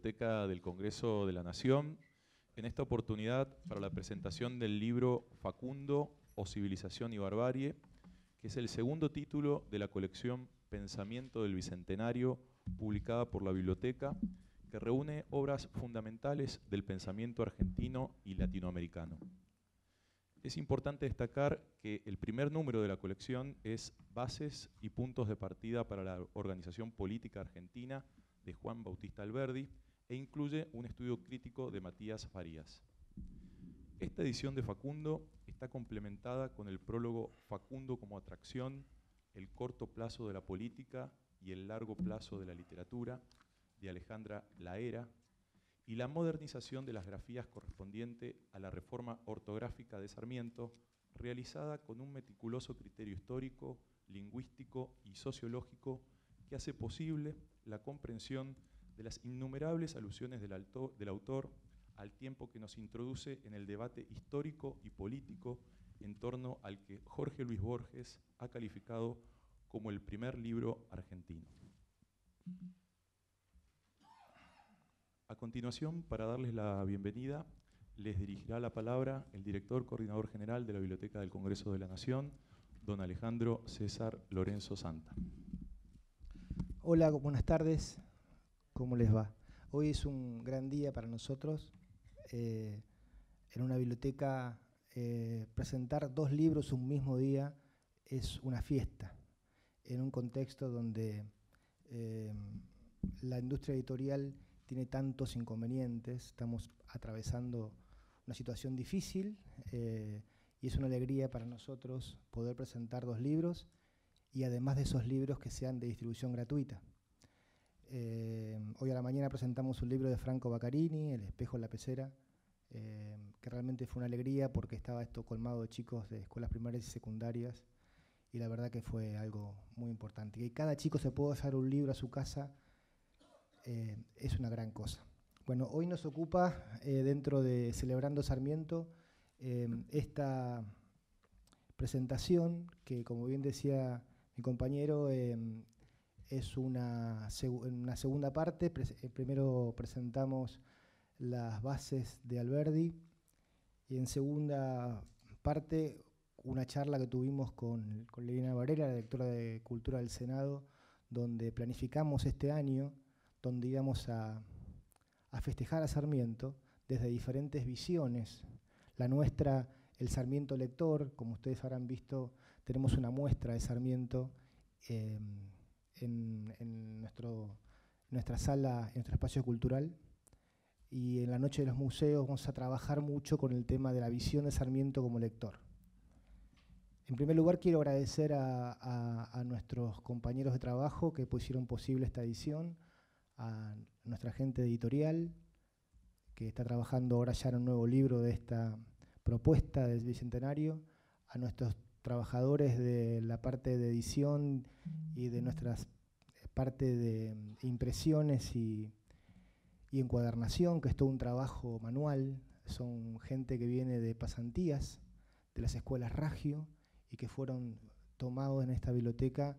Biblioteca del Congreso de la Nación, en esta oportunidad para la presentación del libro Facundo o Civilización y Barbarie, que es el segundo título de la colección Pensamiento del Bicentenario, publicada por la Biblioteca, que reúne obras fundamentales del pensamiento argentino y latinoamericano. Es importante destacar que el primer número de la colección es Bases y puntos de partida para la organización política argentina, de Juan Bautista Alberdi, e incluye un estudio crítico de Matías Farías. Esta edición de Facundo está complementada con el prólogo Facundo como atracción, el corto plazo de la política y el largo plazo de la literatura, de Alejandra Laera, y la modernización de las grafías correspondiente a la reforma ortográfica de Sarmiento, realizada con un meticuloso criterio histórico, lingüístico y sociológico que hace posible la comprensión de las innumerables alusiones del autor al tiempo que nos introduce en el debate histórico y político en torno al que Jorge Luis Borges ha calificado como el primer libro argentino. A continuación, para darles la bienvenida, les dirigirá la palabra el director coordinador general de la Biblioteca del Congreso de la Nación, don Alejandro César Lorenzo Santa. Hola, buenas tardes. ¿Cómo les va? Hoy es un gran día para nosotros. En una biblioteca, presentar dos libros un mismo día es una fiesta, en un contexto donde la industria editorial tiene tantos inconvenientes. Estamos atravesando una situación difícil y es una alegría para nosotros poder presentar dos libros y además de esos libros que sean de distribución gratuita. Hoy a la mañana presentamos un libro de Franco Baccarini, El espejo en la pecera, que realmente fue una alegría porque estaba esto colmado de chicos de escuelas primarias y secundarias y la verdad que fue algo muy importante. Que cada chico se pueda llevar un libro a su casa es una gran cosa. Bueno, hoy nos ocupa, dentro de Celebrando Sarmiento, esta presentación que, como bien decía mi compañero, es una segunda parte. Primero presentamos las bases de Alberdi y en segunda parte una charla que tuvimos con Liliana Varela, la directora de Cultura del Senado, donde planificamos este año, donde íbamos a festejar a Sarmiento desde diferentes visiones. La nuestra, el Sarmiento lector, como ustedes habrán visto, tenemos una muestra de Sarmiento en nuestra sala, en nuestro espacio cultural, y en la Noche de los Museos vamos a trabajar mucho con el tema de la visión de Sarmiento como lector. En primer lugar, quiero agradecer a nuestros compañeros de trabajo que pusieron posible esta edición, a nuestra gente editorial, que está trabajando ahora ya en un nuevo libro de esta propuesta del Bicentenario, a nuestros trabajadores de la parte de edición y de nuestras parte de impresiones y encuadernación, que es todo un trabajo manual. Son gente que viene de pasantías, de las escuelas Ragio, y que fueron tomados en esta biblioteca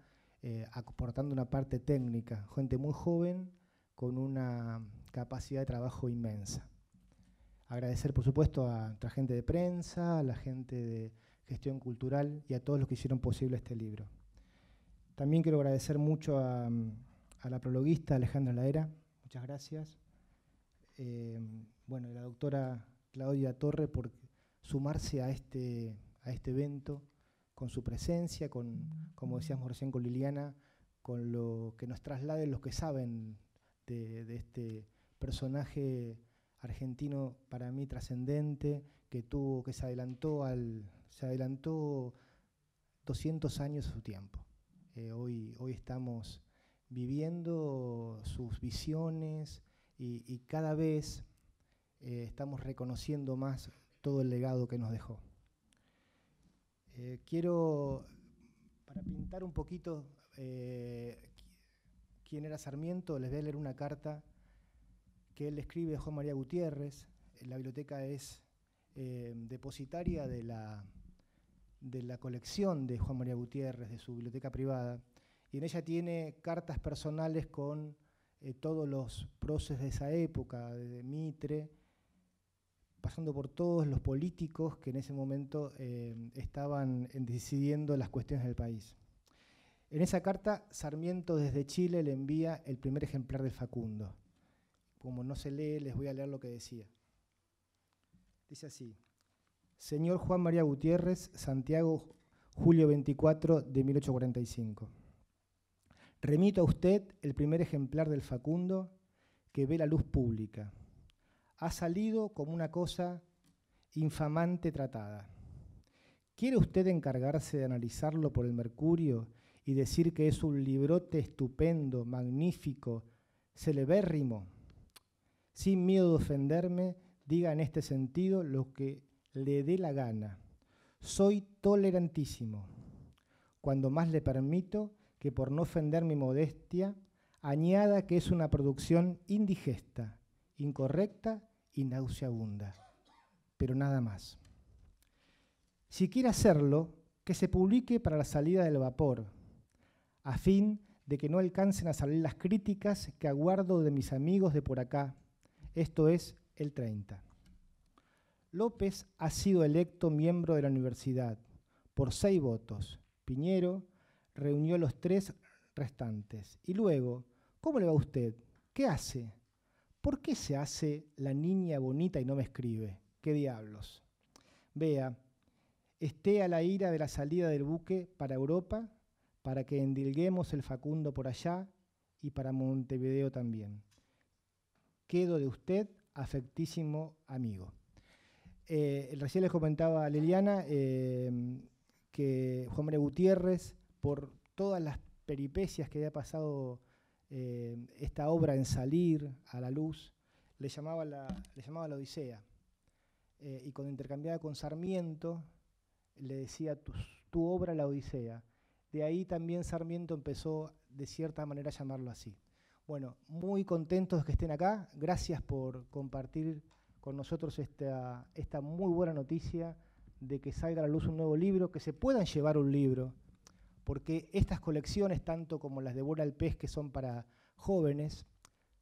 aportando una parte técnica. Gente muy joven, con una capacidad de trabajo inmensa. Agradecer, por supuesto, a nuestra gente de prensa, a la gente de gestión cultural y a todos los que hicieron posible este libro. También quiero agradecer mucho a la prologuista Alejandra Laera, muchas gracias. Bueno, y la doctora Claudia Torre por sumarse a este evento con su presencia, como decíamos recién con Liliana, con lo que nos trasladen los que saben de este personaje argentino para mí trascendente, que se adelantó 200 años a su tiempo. Hoy estamos viviendo sus visiones y cada vez estamos reconociendo más todo el legado que nos dejó. Quiero, para pintar un poquito quién era Sarmiento, les voy a leer una carta que él escribe a Juan María Gutiérrez. La biblioteca es depositaria de la colección de Juan María Gutiérrez, de su biblioteca privada, y en ella tiene cartas personales con todos los próceres de esa época, desde Mitre, pasando por todos los políticos que en ese momento estaban decidiendo las cuestiones del país. En esa carta, Sarmiento desde Chile le envía el primer ejemplar del Facundo. Como no se lee, les voy a leer lo que decía. Dice así: Señor Juan María Gutiérrez, Santiago, julio 24 de 1845. Remito a usted el primer ejemplar del Facundo que ve la luz pública. Ha salido como una cosa infamante tratada. ¿Quiere usted encargarse de analizarlo por el Mercurio y decir que es un librote estupendo, magnífico, celebérrimo? Sin miedo de ofenderme, diga en este sentido lo que le dé la gana. Soy tolerantísimo. Cuando más le permito que, por no ofender mi modestia, añada que es una producción indigesta, incorrecta y nauseabunda, pero nada más. Si quiere hacerlo, que se publique para la salida del vapor, a fin de que no alcancen a salir las críticas que aguardo de mis amigos de por acá, esto es, el 30. López ha sido electo miembro de la universidad por 6 votos. Piñero reunió los 3 restantes. Y luego, ¿cómo le va a usted? ¿Qué hace? ¿Por qué se hace la niña bonita y no me escribe? ¿Qué diablos? Vea, esté a la ira de la salida del buque para Europa, para que endilguemos el Facundo por allá y para Montevideo también. Quedo de usted, afectísimo amigo. Recién les comentaba a Liliana que Juan María Gutiérrez, por todas las peripecias que había pasado esta obra en salir a la luz, le llamaba la Odisea. Y cuando intercambiaba con Sarmiento, le decía tu obra la Odisea. De ahí también Sarmiento empezó de cierta manera a llamarlo así. Bueno, muy contentos de que estén acá. Gracias por compartir con nosotros esta muy buena noticia de que salga a la luz un nuevo libro, que se puedan llevar un libro, porque estas colecciones, tanto como las de Bola al Pez, que son para jóvenes,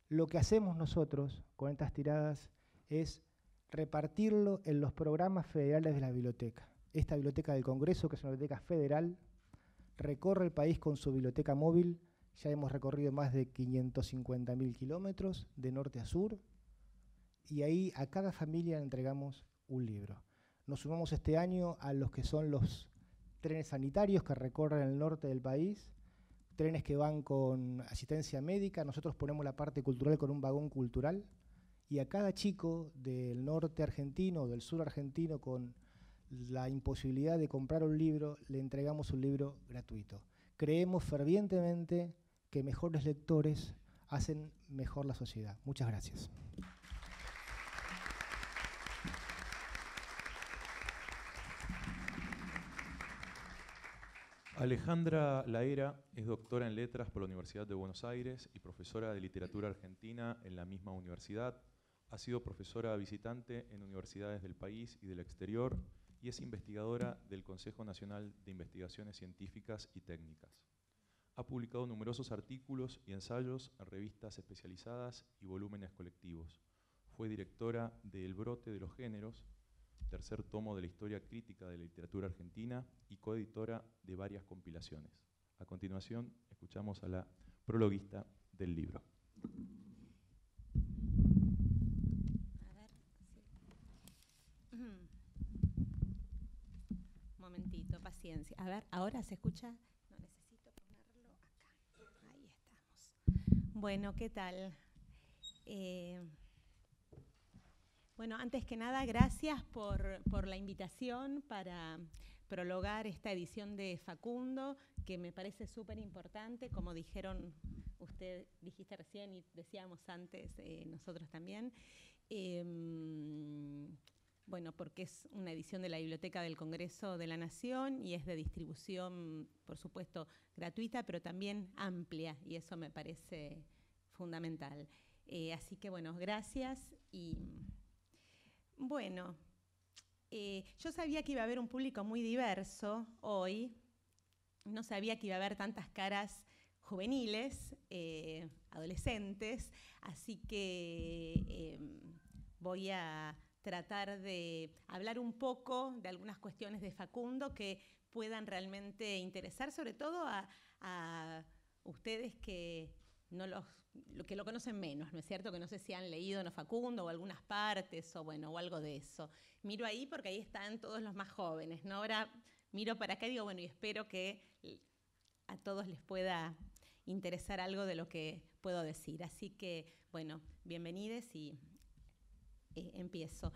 lo que hacemos nosotros con estas tiradas es repartirlo en los programas federales de la biblioteca. Esta biblioteca del Congreso, que es una biblioteca federal, recorre el país con su biblioteca móvil. Ya hemos recorrido más de 550.000 kilómetros de norte a sur, y ahí a cada familia le entregamos un libro. Nos sumamos este año a los que son los trenes sanitarios que recorren el norte del país, trenes que van con asistencia médica. Nosotros ponemos la parte cultural con un vagón cultural, y a cada chico del norte argentino o del sur argentino con la imposibilidad de comprar un libro, le entregamos un libro gratuito. Creemos fervientemente que mejores lectores hacen mejor la sociedad. Muchas gracias. Alejandra Laera es doctora en Letras por la Universidad de Buenos Aires y profesora de Literatura Argentina en la misma universidad. Ha sido profesora visitante en universidades del país y del exterior y es investigadora del Consejo Nacional de Investigaciones Científicas y Técnicas. Ha publicado numerosos artículos y ensayos en revistas especializadas y volúmenes colectivos. Fue directora de El Brote de los Géneros, tercer tomo de la historia crítica de la literatura argentina y coeditora de varias compilaciones. A continuación, escuchamos a la prologuista del libro. Momentito, paciencia. A ver, ¿ahora se escucha? No, necesito ponerlo acá. Ahí estamos. Bueno, ¿qué tal? Bueno, antes que nada, gracias por la invitación para prologar esta edición de Facundo, que me parece súper importante, como dijiste recién y decíamos antes nosotros también. Bueno, porque es una edición de la Biblioteca del Congreso de la Nación y es de distribución, por supuesto, gratuita, pero también amplia, y eso me parece fundamental. Así que, bueno, gracias. Y bueno, yo sabía que iba a haber un público muy diverso hoy. No sabía que iba a haber tantas caras juveniles, adolescentes, así que voy a tratar de hablar un poco de algunas cuestiones de Facundo que puedan realmente interesar, sobre todo a ustedes que lo conocen menos, ¿no es cierto? Que no sé si han leído Facundo o algunas partes o algo de eso. Miro ahí porque ahí están todos los más jóvenes, ¿no? Ahora miro para acá y digo, bueno, y espero que a todos les pueda interesar algo de lo que puedo decir. Así que, bueno, bienvenidos y empiezo.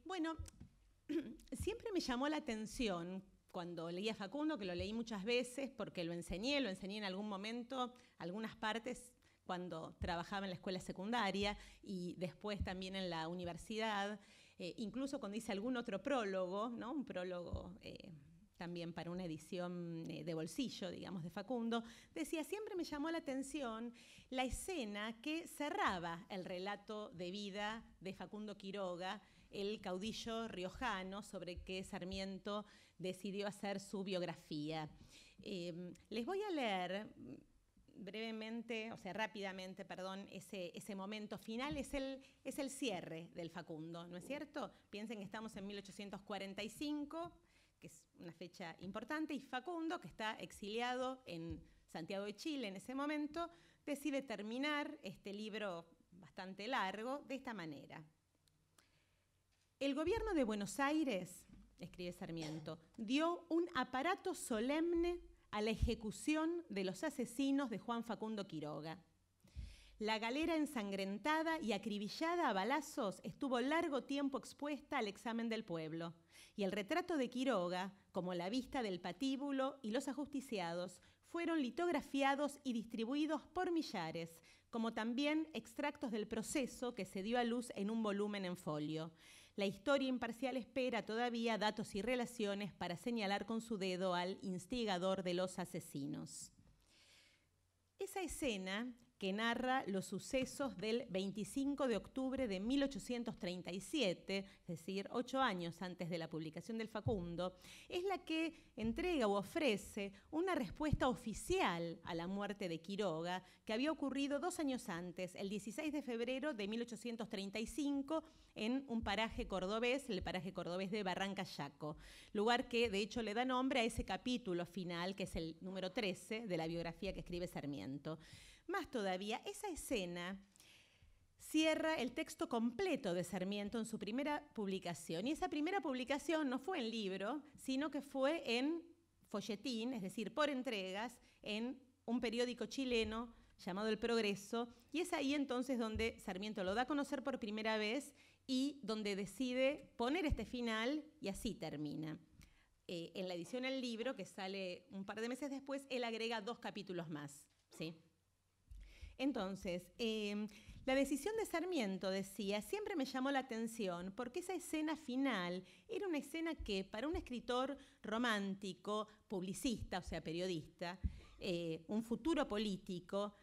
Bueno, siempre me llamó la atención cuando leía Facundo, que lo leí muchas veces porque lo enseñé en algún momento, algunas partes cuando trabajaba en la escuela secundaria y después también en la universidad, incluso cuando hice algún otro prólogo, ¿no? Un prólogo también para una edición de bolsillo, digamos, de Facundo, decía, siempre me llamó la atención la escena que cerraba el relato de vida de Facundo Quiroga, el caudillo riojano sobre que Sarmiento decidió hacer su biografía. Les voy a leer brevemente, o sea, rápidamente, perdón, ese momento final, es el cierre del Facundo, ¿no es cierto? Piensen que estamos en 1845, que es una fecha importante, y Facundo, que está exiliado en Santiago de Chile en ese momento, decide terminar este libro bastante largo de esta manera. El gobierno de Buenos Aires, escribe Sarmiento, dio un aparato solemne a la ejecución de los asesinos de Juan Facundo Quiroga. La galera ensangrentada y acribillada a balazos estuvo largo tiempo expuesta al examen del pueblo, y el retrato de Quiroga, como la vista del patíbulo y los ajusticiados, fueron litografiados y distribuidos por millares, como también extractos del proceso que se dio a luz en un volumen en folio. La historia imparcial espera todavía datos y relaciones para señalar con su dedo al instigador de los asesinos. Esa escena que narra los sucesos del 25 de octubre de 1837, es decir, 8 años antes de la publicación del Facundo, es la que entrega o ofrece una respuesta oficial a la muerte de Quiroga, que había ocurrido 2 años antes, el 16 de febrero de 1835, en un paraje cordobés, el paraje cordobés de Barranca Yaco, lugar que de hecho le da nombre a ese capítulo final, que es el número 13 de la biografía que escribe Sarmiento. Más todavía, esa escena cierra el texto completo de Sarmiento en su primera publicación. Y esa primera publicación no fue en libro, sino que fue en folletín, es decir, por entregas, en un periódico chileno llamado El Progreso. Y es ahí entonces donde Sarmiento lo da a conocer por primera vez y donde decide poner este final y así termina. En la edición del libro, que sale un par de meses después, él agrega 2 capítulos más, ¿sí? Entonces, la decisión de Sarmiento, decía, siempre me llamó la atención porque esa escena final era una escena que para un escritor romántico, publicista, o sea, periodista, un futuro político,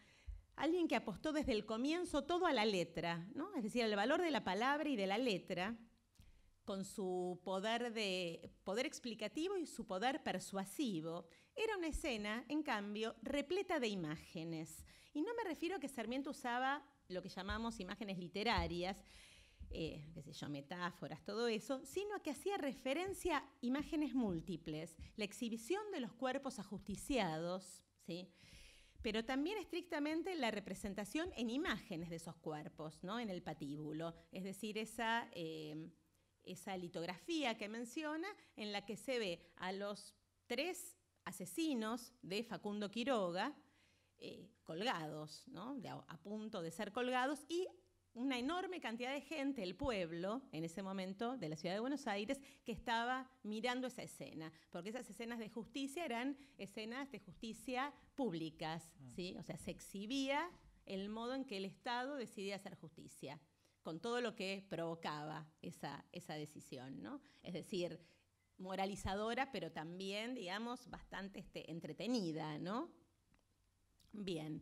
alguien que apostó desde el comienzo todo a la letra, ¿no? Es decir, el valor de la palabra y de la letra, con su poder explicativo y su poder persuasivo. Era una escena, en cambio, repleta de imágenes. Y no me refiero a que Sarmiento usaba lo que llamamos imágenes literarias, qué sé yo, metáforas, todo eso, sino a que hacía referencia a imágenes múltiples, la exhibición de los cuerpos ajusticiados, ¿sí? Pero también estrictamente la representación en imágenes de esos cuerpos, ¿no? En el patíbulo, es decir, esa litografía que menciona, en la que se ve a los 3 asesinos de Facundo Quiroga colgados, ¿no? A punto de ser colgados, y una enorme cantidad de gente, el pueblo, en ese momento de la ciudad de Buenos Aires, que estaba mirando esa escena, porque esas escenas de justicia eran escenas de justicia públicas, ¿sí? O sea, se exhibía el modo en que el Estado decidía hacer justicia, con todo lo que provocaba esa decisión, ¿no? Es decir, moralizadora, pero también, digamos, bastante entretenida, ¿no? Bien.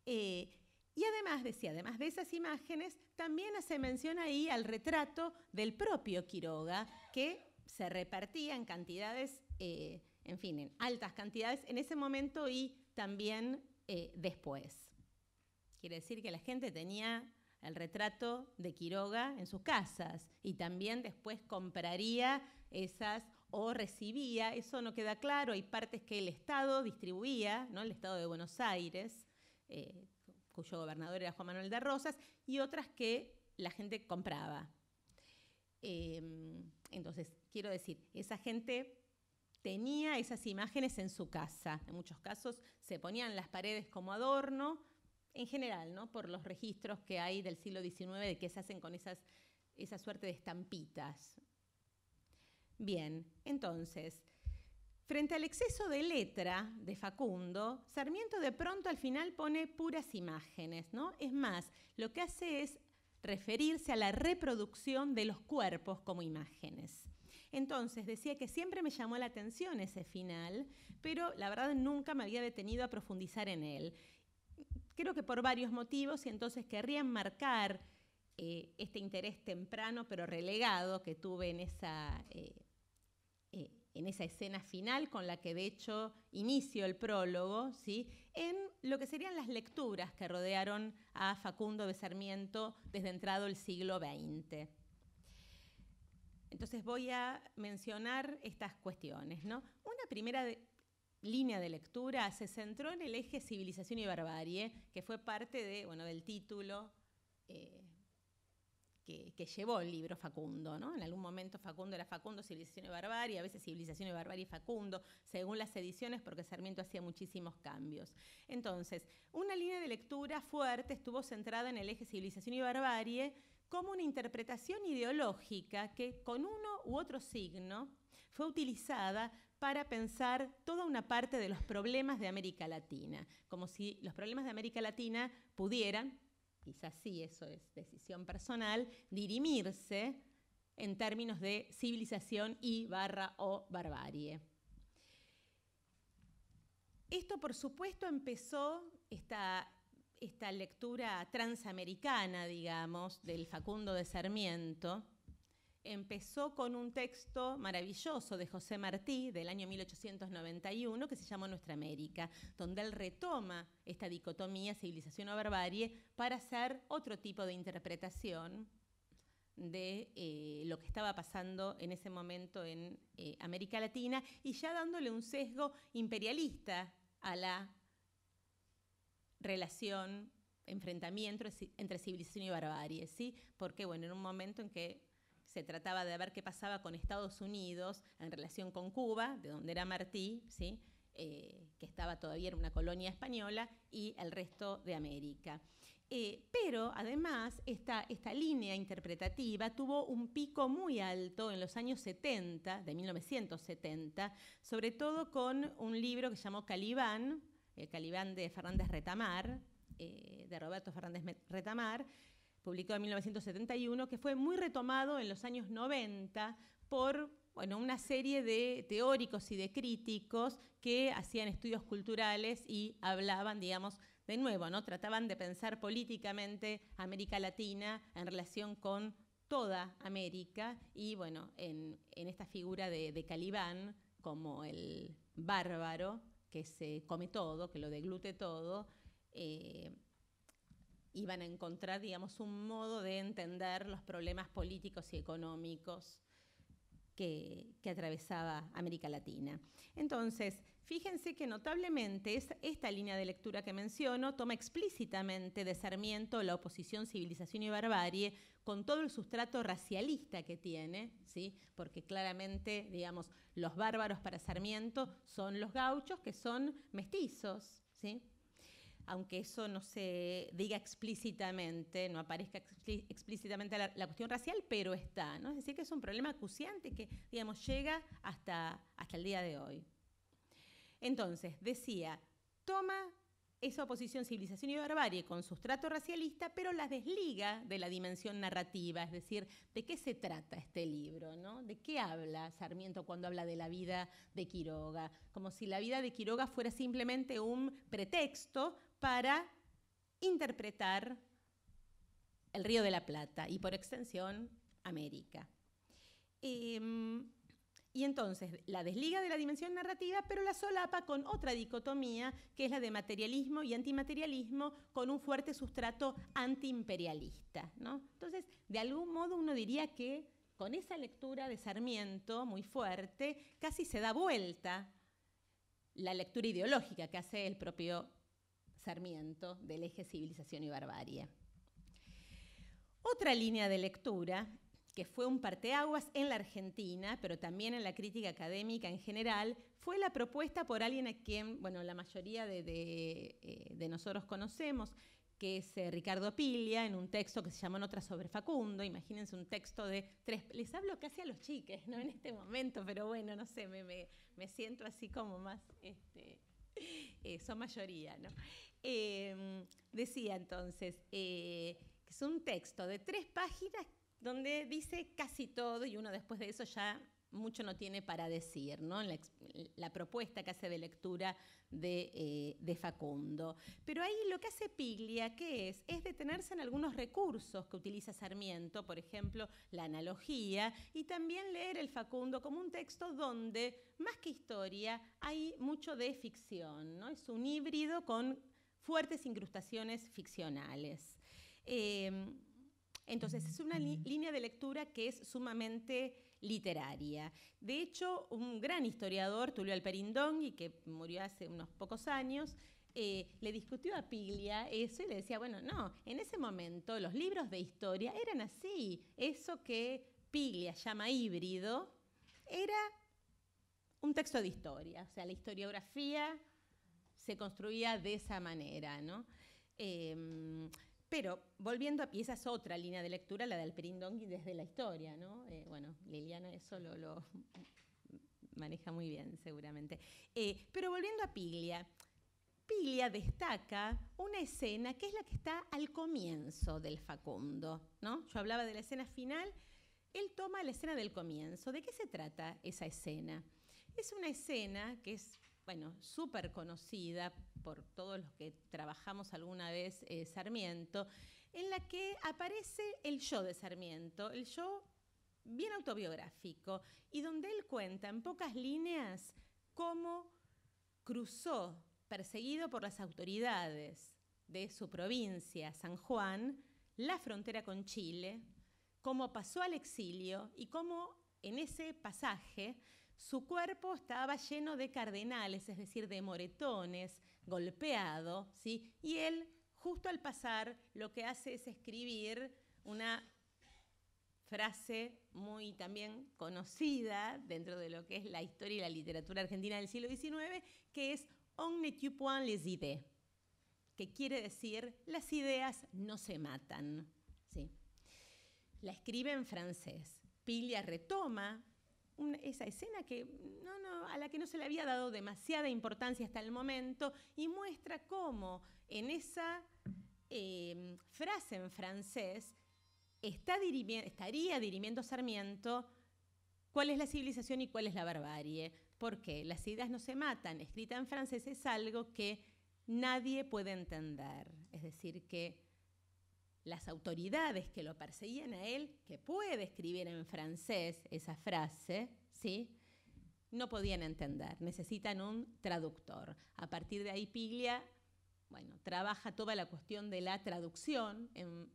Y además, decía, además de esas imágenes, también hace mención ahí al retrato del propio Quiroga, que se repartía en cantidades, en fin, en altas cantidades en ese momento y también después. Quiere decir que la gente tenía el retrato de Quiroga en sus casas y también después compraría esas o recibía, eso no queda claro, hay partes que el Estado distribuía, ¿no? El Estado de Buenos Aires, cuyo gobernador era Juan Manuel de Rosas, y otras que la gente compraba. Entonces, quiero decir, esa gente tenía esas imágenes en su casa. En muchos casos se ponían en las paredes como adorno, en general, ¿no? Por los registros que hay del siglo XIX de que se hacen con esa suerte de estampitas. Bien, entonces, frente al exceso de letra de Facundo, Sarmiento de pronto al final pone puras imágenes, ¿no? Es más, lo que hace es referirse a la reproducción de los cuerpos como imágenes. Entonces, decía que siempre me llamó la atención ese final, pero la verdad nunca me había detenido a profundizar en él. Creo que por varios motivos, y entonces querría enmarcar este interés temprano pero relegado que tuve en esa escena final con la que de hecho inicio el prólogo, ¿sí? En lo que serían las lecturas que rodearon a Facundo de Sarmiento desde entrado el siglo XX. Entonces voy a mencionar estas cuestiones, ¿no? Una primera línea de lectura se centró en el eje civilización y barbarie, que fue parte del título que llevó el libro Facundo, ¿no? En algún momento Facundo era Facundo, civilización y barbarie, a veces civilización y barbarie y Facundo, según las ediciones, porque Sarmiento hacía muchísimos cambios. Entonces, una línea de lectura fuerte estuvo centrada en el eje civilización y barbarie como una interpretación ideológica que con uno u otro signo fue utilizada para pensar toda una parte de los problemas de América Latina, como si los problemas de América Latina pudieran, quizás sí, eso es decisión personal, dirimirse en términos de civilización y o barbarie. Esto, por supuesto, empezó esta lectura transamericana, digamos, del Facundo de Sarmiento. Empezó con un texto maravilloso de José Martí del año 1891 que se llama Nuestra América, donde él retoma esta dicotomía civilización o barbarie para hacer otro tipo de interpretación de lo que estaba pasando en ese momento en América Latina y ya dándole un sesgo imperialista a la relación, enfrentamiento entre civilización y barbarie, ¿sí? Porque, en un momento en que se trataba de ver qué pasaba con Estados Unidos en relación con Cuba, de donde era Martí, ¿sí? Que estaba todavía en una colonia española, y el resto de América. Pero además esta línea interpretativa tuvo un pico muy alto en los años 70, de 1970, sobre todo con un libro que se llamó Calibán, el Calibán de Fernández Retamar, de Roberto Fernández Retamar, publicado en 1971, que fue muy retomado en los años 90 por una serie de teóricos y de críticos que hacían estudios culturales y hablaban, digamos, de nuevo, ¿no? Trataban de pensar políticamente América Latina en relación con toda América y, en esta figura de Calibán como el bárbaro que se come todo, que lo deglute todo, iban a encontrar, digamos, un modo de entender los problemas políticos y económicos que atravesaba América Latina. Entonces, fíjense que notablemente esta línea de lectura que menciono toma explícitamente de Sarmiento la oposición civilización y barbarie con todo el sustrato racialista que tiene, ¿sí? Porque claramente, digamos, los bárbaros para Sarmiento son los gauchos, que son mestizos, ¿sí? Aunque eso no se diga explícitamente, no aparezca explícitamente la cuestión racial, pero está, ¿no? Es decir, que es un problema acuciante que, digamos, llega hasta el día de hoy. Entonces, decía, toma esa oposición civilización y barbarie con sustrato racialista, pero la desliga de la dimensión narrativa, es decir, ¿de qué se trata este libro, ¿no? ¿De qué habla Sarmiento cuando habla de la vida de Quiroga? Como si la vida de Quiroga fuera simplemente un pretexto para interpretar el Río de la Plata y, por extensión, América. Y entonces la desliga de la dimensión narrativa, pero la solapa con otra dicotomía, que es la de materialismo y antimaterialismo, con un fuerte sustrato antiimperialista, ¿no? Entonces, de algún modo uno diría que con esa lectura de Sarmiento muy fuerte, casi se da vuelta la lectura ideológica que hace el propio Sarmiento del eje civilización y barbarie. Otra línea de lectura, que fue un parteaguas en la Argentina, pero también en la crítica académica en general, fue la propuesta por alguien a quien, bueno, la mayoría de nosotros conocemos, que es Ricardo Piglia, en un texto que se llama Notas sobre Facundo. Imagínense un texto de 3... Les hablo casi a los chiques, ¿no? En este momento, pero bueno, no sé, me siento así como más... son mayoría, ¿no? Decía entonces que es un texto de 3 páginas donde dice casi todo y uno después de eso ya mucho no tiene para decir, ¿no? La propuesta que hace de lectura de Facundo. Pero ahí lo que hace Piglia, ¿qué es? Es detenerse en algunos recursos que utiliza Sarmiento, por ejemplo, la analogía, y también leer el Facundo como un texto donde, más que historia, hay mucho de ficción, ¿no? Es un híbrido con fuertes incrustaciones ficcionales. Entonces, es una línea de lectura que es sumamente literaria. De hecho, un gran historiador, Tulio Alperindongui, que murió hace unos pocos años, le discutió a Piglia eso y le decía, bueno, no, en ese momento los libros de historia eran así. Eso que Piglia llama híbrido era un texto de historia. O sea, la historiografía se construía de esa manera, ¿no? Pero volviendo a esa es otra línea de lectura, la de Alperindongui desde la historia, ¿no? Bueno, Liliana eso lo maneja muy bien, seguramente. Pero volviendo a Piglia, Piglia destaca una escena que es la que está al comienzo del Facundo, ¿no? Yo hablaba de la escena final, él toma la escena del comienzo. ¿De qué se trata esa escena? Es una escena que es, bueno, súper conocida por todos los que trabajamos alguna vez Sarmiento, en la que aparece el yo de Sarmiento, el yo bien autobiográfico, y donde él cuenta en pocas líneas cómo cruzó, perseguido por las autoridades de su provincia, San Juan, la frontera con Chile, cómo pasó al exilio y cómo en ese pasaje su cuerpo estaba lleno de cardenales, es decir, de moretones, golpeado, ¿sí? Y él, justo al pasar, lo que hace es escribir una frase muy también conocida dentro de lo que es la historia y la literatura argentina del siglo XIX, que es «On ne tue point les idées», que quiere decir «las ideas no se matan», ¿sí? La escribe en francés. Piglia retoma esa escena a la que no se le había dado demasiada importancia hasta el momento y muestra cómo en esa frase en francés estaría dirimiendo Sarmiento cuál es la civilización y cuál es la barbarie. Porque las ideas no se matan, escrita en francés, es algo que nadie puede entender. Es decir, que las autoridades que lo perseguían a él, que puede escribir en francés esa frase, ¿sí?, no podían entender, necesitan un traductor. A partir de ahí Piglia, bueno, trabaja toda la cuestión de la traducción en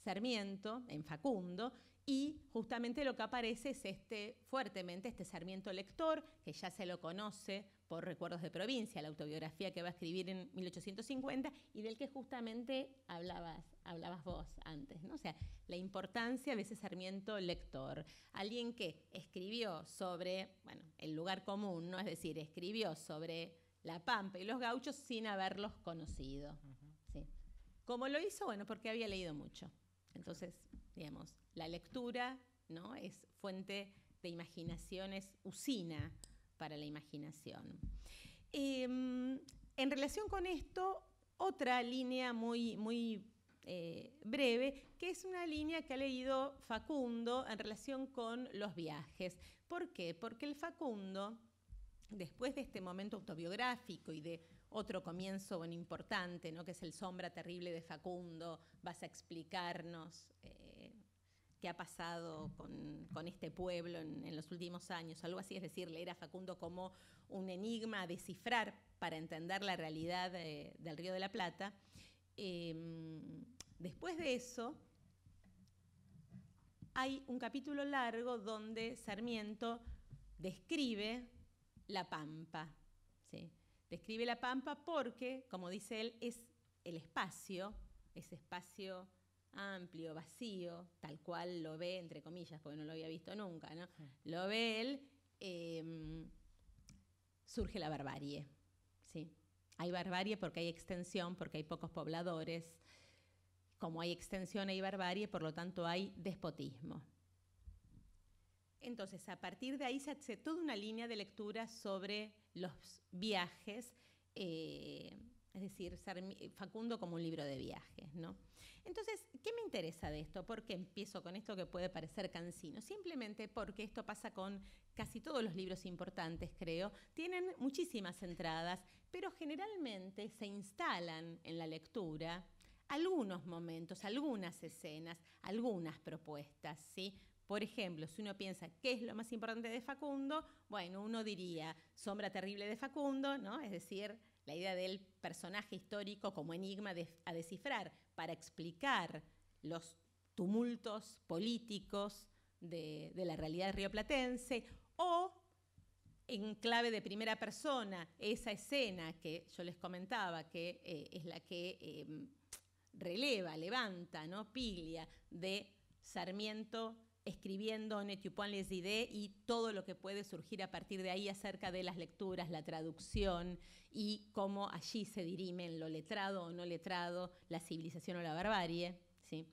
Sarmiento, en Facundo, y justamente lo que aparece es fuertemente este Sarmiento lector, que ya se lo conoce por Recuerdos de Provincia, la autobiografía que va a escribir en 1850 y del que justamente hablabas vos antes, ¿no? O sea, la importancia de ese Sarmiento lector. Alguien que escribió sobre, bueno, el lugar común, ¿no? Es decir, escribió sobre la Pampa y los gauchos sin haberlos conocido. ¿Sí? ¿Cómo lo hizo? Bueno, porque había leído mucho. Entonces, digamos, la lectura, ¿no?, es fuente de imaginación, es usina para la imaginación. En relación con esto, otra línea muy breve, que es una línea que ha leído Facundo en relación con los viajes. ¿Por qué? Porque el Facundo, después de este momento autobiográfico y de otro comienzo bueno, importante, ¿no?, que es el Sombra terrible de Facundo, vas a explicarnos qué ha pasado con este pueblo en los últimos años, algo así, es decir, leer a Facundo como un enigma a descifrar para entender la realidad del Río de la Plata. Después de eso, hay un capítulo largo donde Sarmiento describe la Pampa, ¿sí? Describe la Pampa porque, como dice él, es el espacio, ese espacio amplio, vacío, tal cual lo ve, entre comillas, porque no lo había visto nunca, ¿no? Lo ve él, surge la barbarie, ¿sí? Hay barbarie porque hay extensión, porque hay pocos pobladores. Como hay extensión, hay barbarie, por lo tanto hay despotismo. Entonces, a partir de ahí se hace toda una línea de lectura sobre los viajes, es decir, Facundo como un libro de viajes, ¿no? Entonces, ¿qué me interesa de esto? ¿Por qué empiezo con esto que puede parecer cansino? Simplemente porque esto pasa con casi todos los libros importantes, creo. Tienen muchísimas entradas, pero generalmente se instalan en la lectura algunos momentos, algunas escenas, algunas propuestas, ¿sí? Por ejemplo, si uno piensa qué es lo más importante de Facundo, bueno, uno diría Sombra terrible de Facundo, ¿no? Es decir, la idea del personaje histórico como enigma a descifrar para explicar los tumultos políticos de la realidad rioplatense, o en clave de primera persona, esa escena que yo les comentaba, que es la que levanta, ¿no? Piglia, de Sarmiento escribiendo En Études les idées y todo lo que puede surgir a partir de ahí acerca de las lecturas, la traducción y cómo allí se dirimen lo letrado o no letrado, la civilización o la barbarie, ¿sí?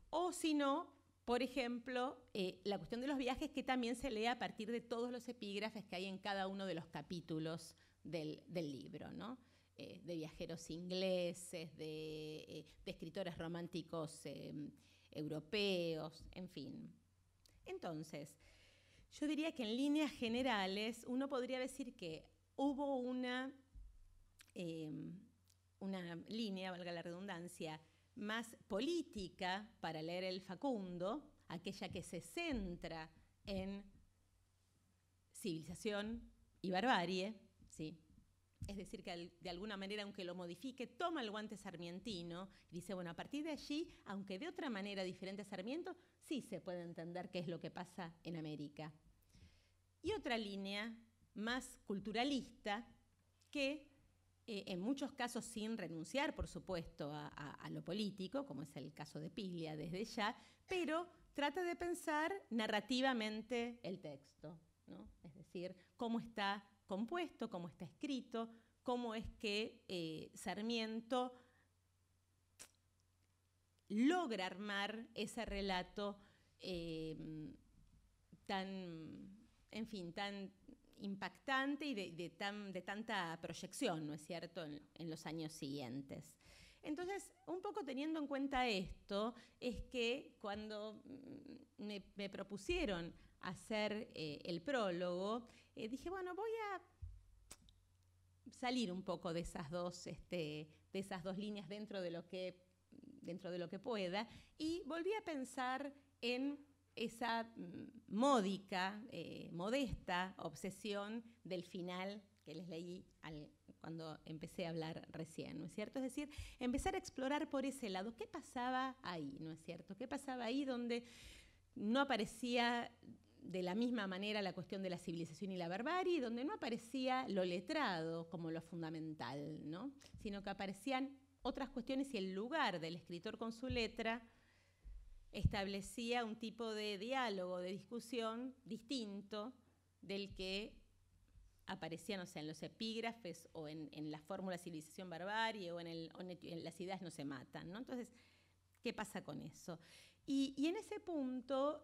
O si no, por ejemplo, la cuestión de los viajes, que también se lee a partir de todos los epígrafes que hay en cada uno de los capítulos del libro, ¿no? De viajeros ingleses, de escritores románticos europeos, en fin. Entonces, yo diría que en líneas generales uno podría decir que hubo una línea, valga la redundancia, más política para leer el Facundo, aquella que se centra en civilización y barbarie, ¿sí? Es decir, que de alguna manera, aunque lo modifique, toma el guante sarmientino y dice, bueno, a partir de allí, aunque de otra manera diferente a Sarmiento, sí se puede entender qué es lo que pasa en América. Y otra línea más culturalista que, en muchos casos sin renunciar, por supuesto, a lo político, como es el caso de Piglia desde ya, pero trata de pensar narrativamente el texto, ¿no? Es decir, cómo está compuesto, cómo está escrito, cómo es que Sarmiento logra armar ese relato tan impactante y de tanta proyección, ¿no es cierto?, en los años siguientes. Entonces, un poco teniendo en cuenta esto, es que cuando me propusieron hacer el prólogo, dije, bueno, voy a salir un poco de esas dos líneas dentro de lo que pueda, y volví a pensar en esa módica, modesta obsesión del final que les leí cuando empecé a hablar recién, ¿no es cierto? Es decir, empezar a explorar por ese lado, ¿qué pasaba ahí, no es cierto? ¿Qué pasaba ahí donde no aparecía de la misma manera la cuestión de la civilización y la barbarie, donde no aparecía lo letrado como lo fundamental, ¿no? Sino que aparecían otras cuestiones y el lugar del escritor con su letra establecía un tipo de diálogo, de discusión distinto del que aparecía, no sé, en los epígrafes o en la fórmula civilización-barbarie o en las ideas no se matan, ¿no? Entonces, ¿qué pasa con eso? Y en ese punto,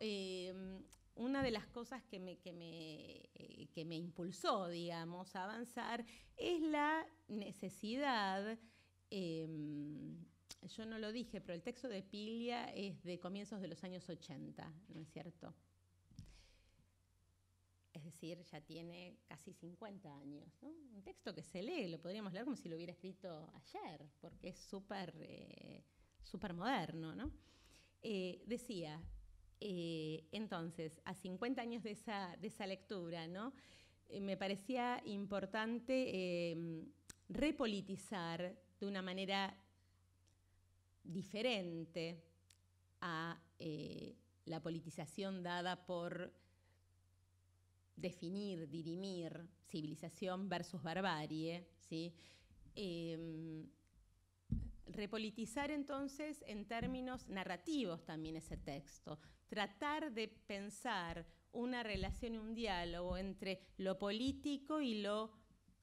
una de las cosas que me impulsó, digamos, a avanzar es la necesidad, yo no lo dije, pero el texto de Piglia es de comienzos de los años 80, ¿no es cierto? Es decir, ya tiene casi 50 años, ¿no? Un texto que se lee, lo podríamos leer como si lo hubiera escrito ayer, porque es súper moderno, ¿no? Decía, Entonces, a 50 años de esa lectura, ¿no? Me parecía importante repolitizar de una manera diferente a la politización dada por definir, dirimir civilización versus barbarie, ¿sí? Repolitizar entonces en términos narrativos también ese texto, tratar de pensar una relación y un diálogo entre lo político y lo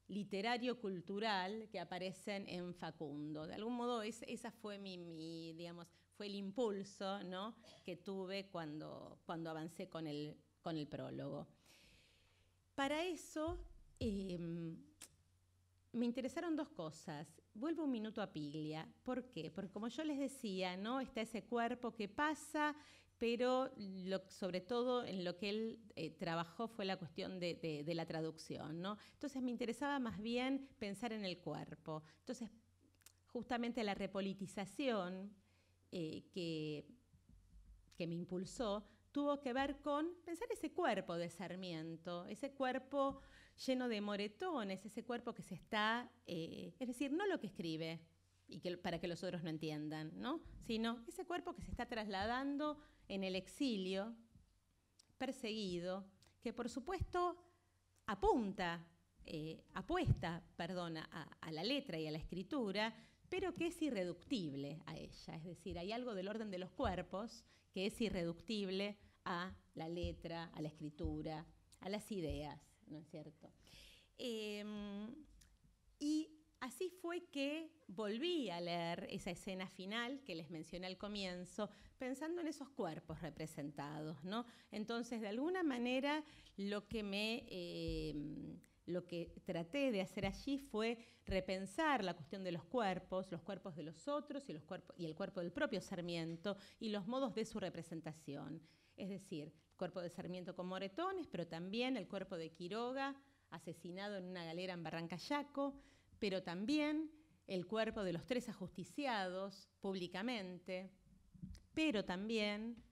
literario-cultural que aparecen en Facundo. De algún modo esa fue digamos, fue el impulso, ¿no?, que tuve cuando avancé con el prólogo. Para eso me interesaron dos cosas. Vuelvo un minuto a Piglia. ¿Por qué? Porque como yo les decía, ¿no?, está ese cuerpo que pasa, pero sobre todo en lo que él trabajó fue la cuestión de la traducción, ¿no? Entonces me interesaba más bien pensar en el cuerpo. Entonces, justamente la repolitización que me impulsó tuvo que ver con pensar ese cuerpo de Sarmiento, ese cuerpo lleno de moretones, ese cuerpo que se está, es decir, no lo que escribe y para que los otros no entiendan, ¿no?, sino ese cuerpo que se está trasladando en el exilio, perseguido, que por supuesto apuesta a la letra y a la escritura, pero que es irreductible a ella. Es decir, hay algo del orden de los cuerpos que es irreductible a la letra, a la escritura, a las ideas, ¿no es cierto? Y así fue que volví a leer esa escena final que les mencioné al comienzo, pensando en esos cuerpos representados, ¿no? Entonces, de alguna manera, lo que traté de hacer allí fue repensar la cuestión de los cuerpos de los otros y el cuerpo del propio Sarmiento y los modos de su representación. Es decir, el cuerpo de Sarmiento con moretones, pero también el cuerpo de Quiroga, asesinado en una galera en Barrancayaco, pero también el cuerpo de los 3 ajusticiados públicamente, pero también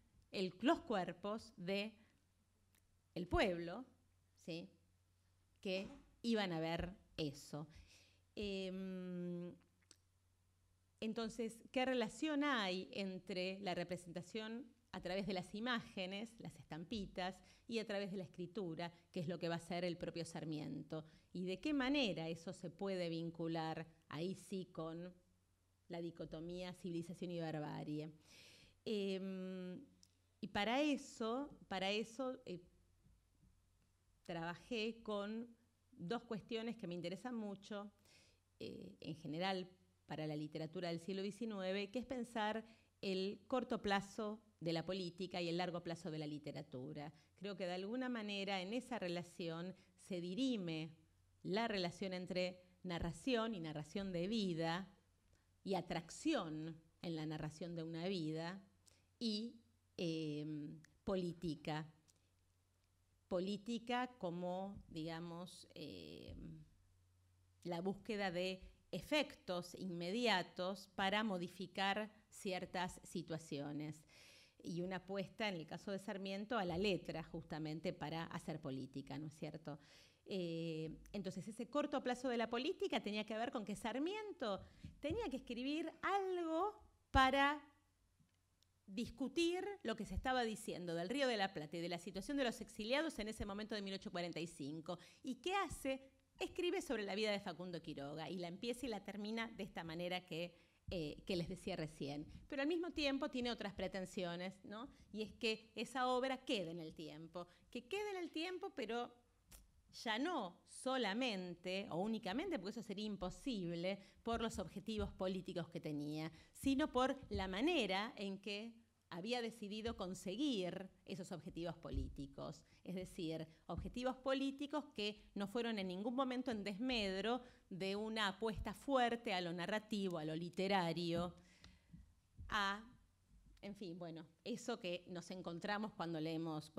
los cuerpos del pueblo, ¿sí?, que iban a ver eso. Entonces, ¿qué relación hay entre la representación a través de las imágenes, las estampitas, y a través de la escritura, que es lo que va a hacer el propio Sarmiento? ¿Y de qué manera eso se puede vincular, ahí sí, con la dicotomía civilización y barbarie? Y para eso trabajé con dos cuestiones que me interesan mucho, en general para la literatura del siglo XIX, que es pensar el corto plazo de la política y el largo plazo de la literatura. Creo que de alguna manera en esa relación se dirime la relación entre narración y narración de vida y atracción en la narración de una vida y política. Política como, digamos, la búsqueda de efectos inmediatos para modificar ciertas situaciones. Y una apuesta, en el caso de Sarmiento, a la letra, justamente para hacer política, ¿no es cierto? Entonces, ese corto plazo de la política tenía que ver con que Sarmiento tenía que escribir algo para discutir lo que se estaba diciendo del Río de la Plata y de la situación de los exiliados en ese momento de 1845. ¿Y qué hace? Escribe sobre la vida de Facundo Quiroga y la empieza y la termina de esta manera que les decía recién. Pero al mismo tiempo tiene otras pretensiones, ¿no? Y es que esa obra quede en el tiempo. Que quede en el tiempo, pero ya no solamente o únicamente, porque eso sería imposible, por los objetivos políticos que tenía, sino por la manera en que había decidido conseguir esos objetivos políticos. Es decir, objetivos políticos que no fueron en ningún momento en desmedro de una apuesta fuerte a lo narrativo, a lo literario, en fin, bueno, eso que nos encontramos cuando leemos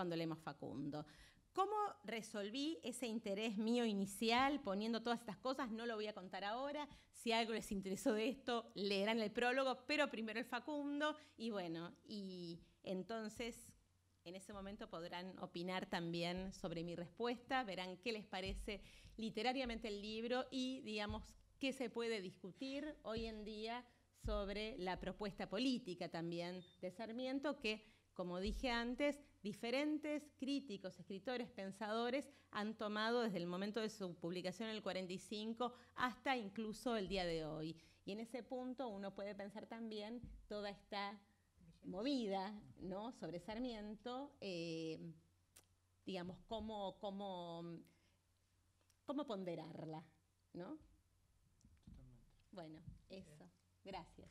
Facundo. ¿Cómo resolví ese interés mío inicial poniendo todas estas cosas? No lo voy a contar ahora. Si algo les interesó de esto, leerán el prólogo, pero primero el Facundo. Y bueno, y entonces en ese momento podrán opinar también sobre mi respuesta, verán qué les parece literariamente el libro y, digamos, qué se puede discutir hoy en día sobre la propuesta política también de Sarmiento, que, como dije antes, diferentes críticos, escritores, pensadores han tomado desde el momento de su publicación en el 45 hasta incluso el día de hoy. Y en ese punto uno puede pensar también toda esta movida, ¿no?, sobre Sarmiento, digamos, cómo ponderarla, ¿no? Bueno, eso. Gracias.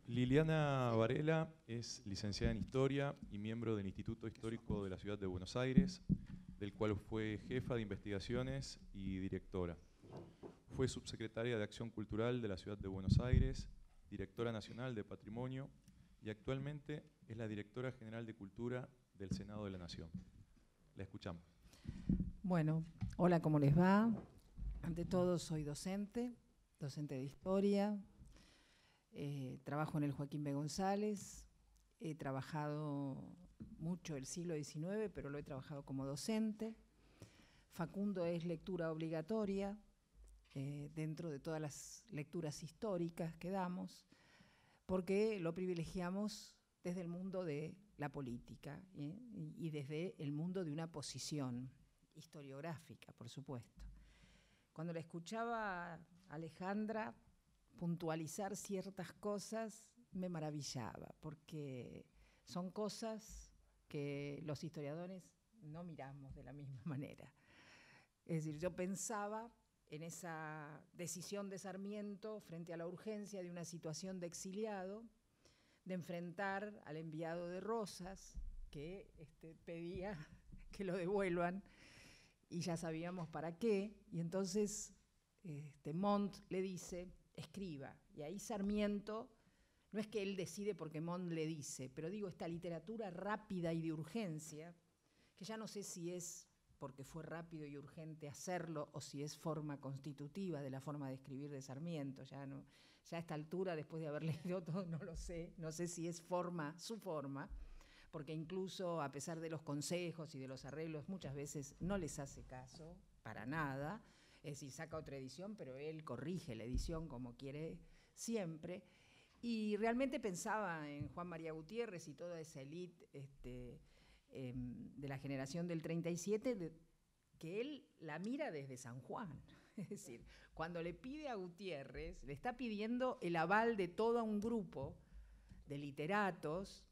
Liliana Varela es licenciada en Historia y miembro del Instituto Histórico de la Ciudad de Buenos Aires, del cual fue jefa de investigaciones y directora. Fue subsecretaria de Acción Cultural de la Ciudad de Buenos Aires, directora nacional de Patrimonio y actualmente es la directora general de Cultura del Senado de la Nación. La escuchamos. Bueno, hola, ¿cómo les va? Ante todo, soy docente de Historia. Trabajo en el Joaquín B. González. He trabajado mucho el siglo XIX, pero lo he trabajado como docente. Facundo es lectura obligatoria dentro de todas las lecturas históricas que damos, porque lo privilegiamos desde el mundo de la política y desde el mundo de una posición historiográfica, por supuesto. Cuando la escuchaba a Alejandra puntualizar ciertas cosas, me maravillaba, porque son cosas que los historiadores no miramos de la misma manera. Es decir, yo pensaba en esa decisión de Sarmiento frente a la urgencia de una situación de exiliado, de enfrentar al enviado de Rosas, que pedía que lo devuelvan, y ya sabíamos para qué, y entonces Montt le dice, escriba, y ahí Sarmiento, no es que él decide porque Montt le dice, pero digo, esta literatura rápida y de urgencia, que ya no sé si es porque fue rápido y urgente hacerlo o si es forma constitutiva de la forma de escribir de Sarmiento, ya a esta altura, después de haber leído todo, no sé si es su forma, porque incluso a pesar de los consejos y de los arreglos, muchas veces no les hace caso, para nada, es decir, saca otra edición, pero él corrige la edición como quiere siempre, y realmente pensaba en Juan María Gutiérrez y toda esa élite de la generación del 37, que él la mira desde San Juan. Es decir, cuando le pide a Gutiérrez, le está pidiendo el aval de todo un grupo de literatos,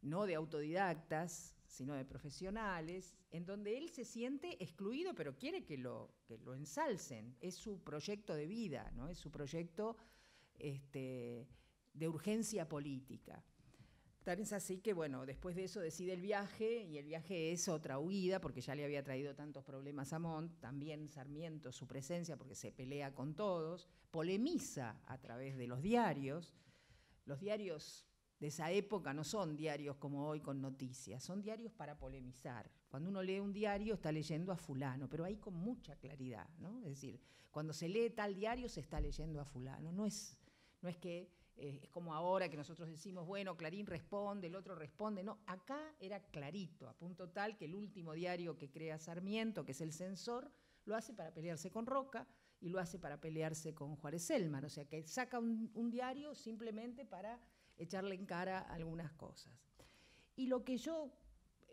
no de autodidactas, sino de profesionales, en donde él se siente excluido, pero quiere que lo ensalcen. Es su proyecto de vida, ¿no? Es su proyecto de urgencia política. Tal es así que, bueno, después de eso decide el viaje, y el viaje es otra huida, porque ya le había traído tantos problemas a Montt, también Sarmiento, su presencia, porque se pelea con todos, polemiza a través de los diarios. Los diarios de esa época no son diarios como hoy con noticias, son diarios para polemizar. Cuando uno lee un diario está leyendo a fulano, pero ahí con mucha claridad, ¿no? Es decir, cuando se lee tal diario se está leyendo a fulano, no es que es como ahora que nosotros decimos, bueno, Clarín responde, el otro responde. No, acá era clarito, a punto tal que el último diario que crea Sarmiento, que es El Censor, lo hace para pelearse con Roca y lo hace para pelearse con Juárez Celman. O sea, que saca un diario simplemente para echarle en cara algunas cosas. Y lo que yo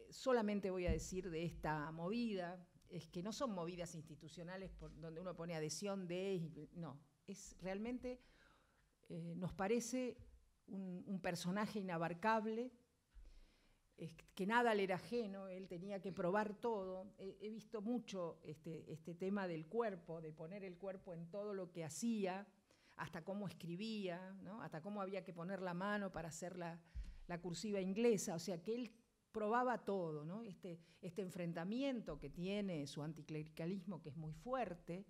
solamente voy a decir de esta movida es que no son movidas institucionales donde uno pone adhesión de... No, es realmente... nos parece un personaje inabarcable, que nada le era ajeno, él tenía que probar todo. He visto mucho este tema del cuerpo, de poner el cuerpo en todo lo que hacía, hasta cómo escribía, ¿no? Hasta cómo había que poner la mano para hacer la cursiva inglesa, o sea que él probaba todo, ¿no? Este enfrentamiento que tiene su anticlericalismo, que es muy fuerte,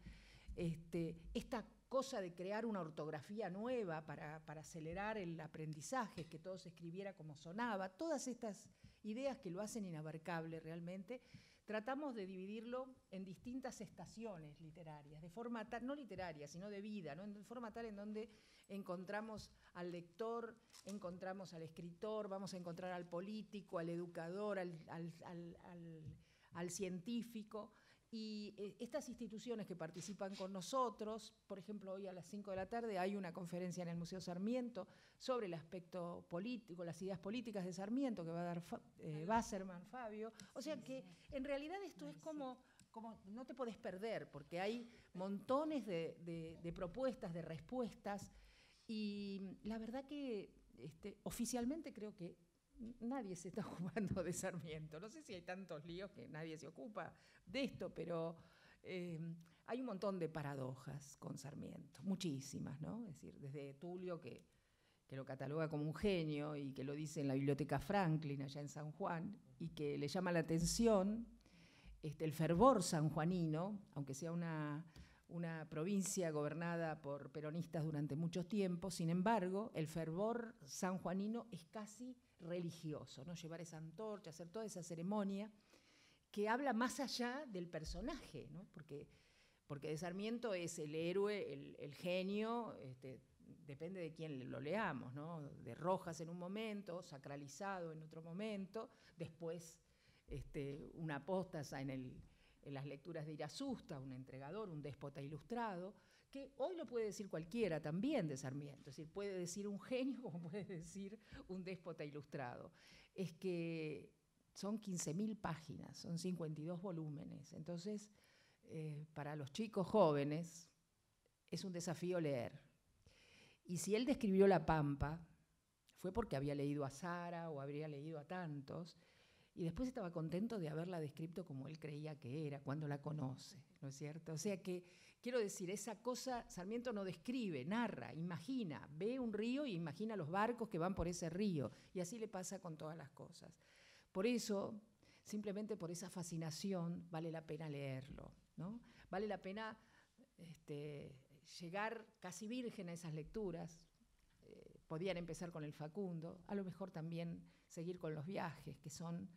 esta cosa de crear una ortografía nueva para acelerar el aprendizaje, que todo se escribiera como sonaba, todas estas ideas que lo hacen inabarcable realmente, tratamos de dividirlo en distintas estaciones literarias, de forma tal, no literaria, sino de vida, ¿no? De forma tal en donde encontramos al lector, encontramos al escritor, vamos a encontrar al político, al educador, al científico. Y estas instituciones que participan con nosotros, por ejemplo, hoy a las 5 de la tarde hay una conferencia en el Museo Sarmiento sobre el aspecto político, las ideas políticas de Sarmiento, que va a dar Wasserman, Fabio. O sea que en realidad esto es como no te podés perder, porque hay montones de propuestas, de respuestas, y la verdad que oficialmente creo que nadie se está ocupando de Sarmiento. No sé si hay tantos líos que nadie se ocupa de esto, pero hay un montón de paradojas con Sarmiento, muchísimas, ¿no? Es decir, desde Tulio, que lo cataloga como un genio y que lo dice en la Biblioteca Franklin, allá en San Juan, y que le llama la atención el fervor sanjuanino, aunque sea una provincia gobernada por peronistas durante mucho tiempo. Sin embargo, el fervor sanjuanino es casi religioso, ¿no? Llevar esa antorcha, hacer toda esa ceremonia que habla más allá del personaje, ¿no? Porque de Sarmiento es el héroe, el genio, depende de quién lo leamos, ¿no? De Rojas en un momento, sacralizado en otro momento, después una apóstata en las lecturas de Irasusta, un entregador, un déspota ilustrado, que hoy lo puede decir cualquiera también de Sarmiento, es decir, puede decir un genio como puede decir un déspota ilustrado. Es que son 15.000 páginas, son 52 volúmenes, entonces para los chicos jóvenes es un desafío leer. Y si él describió La Pampa, fue porque había leído a Sara o habría leído a tantos, y después estaba contento de haberla descrito como él creía que era, cuando la conoce, ¿no es cierto? O sea que, quiero decir, esa cosa, Sarmiento no describe, narra, imagina, ve un río y imagina los barcos que van por ese río, y así le pasa con todas las cosas. Por eso, simplemente por esa fascinación, vale la pena leerlo, ¿no? Vale la pena llegar casi virgen a esas lecturas. Podían empezar con el Facundo, a lo mejor también seguir con los viajes, que son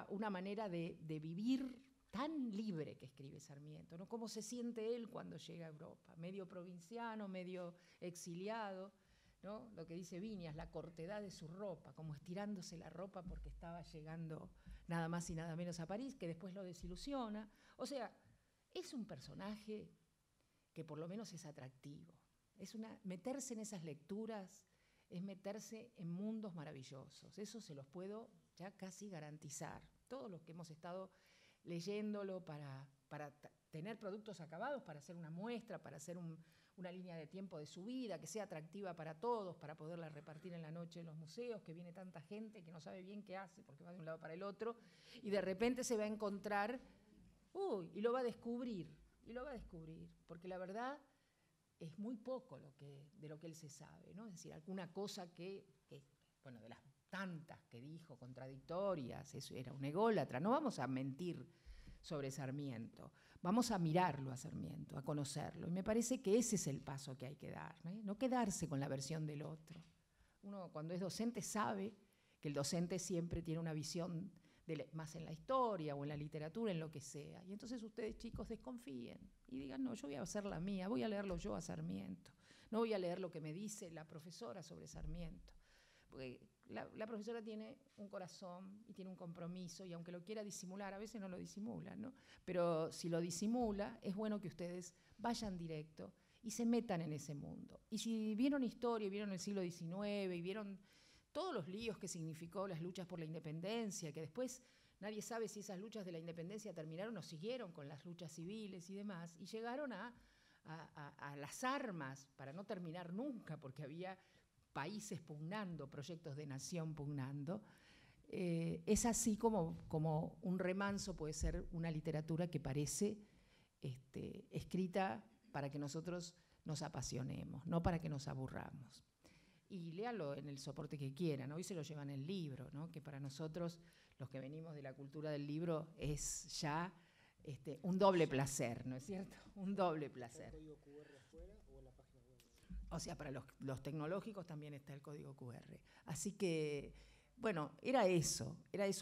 una manera de vivir tan libre que escribe Sarmiento, ¿no? Cómo se siente él cuando llega a Europa, medio provinciano, medio exiliado, ¿no? Lo que dice Viñas, la cortedad de su ropa, como estirándose la ropa porque estaba llegando nada más y nada menos a París, que después lo desilusiona. O sea, es un personaje que por lo menos es atractivo. Meterse en esas lecturas es meterse en mundos maravillosos. Eso se los puedo ya casi garantizar. Todos los que hemos estado leyéndolo para tener productos acabados, para hacer una muestra, para hacer una línea de tiempo de su vida, que sea atractiva para todos, para poderla repartir en la noche en los museos, que viene tanta gente que no sabe bien qué hace, porque va de un lado para el otro, y de repente se va a encontrar, y lo va a descubrir, porque la verdad es muy poco de lo que él se sabe, ¿no? Es decir, alguna cosa que bueno, de las tantas que dijo, contradictorias, eso era un ególatra. No vamos a mentir sobre Sarmiento, vamos a mirarlo a Sarmiento, a conocerlo. Y me parece que ese es el paso que hay que dar, ¿eh? No quedarse con la versión del otro. Uno cuando es docente sabe que el docente siempre tiene una visión más en la historia o en la literatura, en lo que sea. Y entonces ustedes, chicos, desconfíen y digan, no, yo voy a hacer la mía, voy a leerlo yo a Sarmiento. No voy a leer lo que me dice la profesora sobre Sarmiento. Porque la profesora tiene un corazón y tiene un compromiso, y aunque lo quiera disimular, a veces no lo disimula, ¿no? Pero si lo disimula, es bueno que ustedes vayan directo y se metan en ese mundo. Y si vieron historia, y vieron el siglo XIX, y vieron todos los líos que significó las luchas por la independencia, que después nadie sabe si esas luchas de la independencia terminaron o siguieron con las luchas civiles y demás, y llegaron a las armas para no terminar nunca, porque había países pugnando, proyectos de nación pugnando. Es así como un remanso puede ser una literatura que parece escrita para que nosotros nos apasionemos, no para que nos aburramos. Y léanlo en el soporte que quieran. Hoy se lo llevan en el libro, ¿no? Que para nosotros, los que venimos de la cultura del libro, es ya un doble placer, ¿no es cierto? Un doble placer. ¿El código QR afuera o en la página web? O sea, para los tecnológicos también está el código QR. Así que, bueno, era eso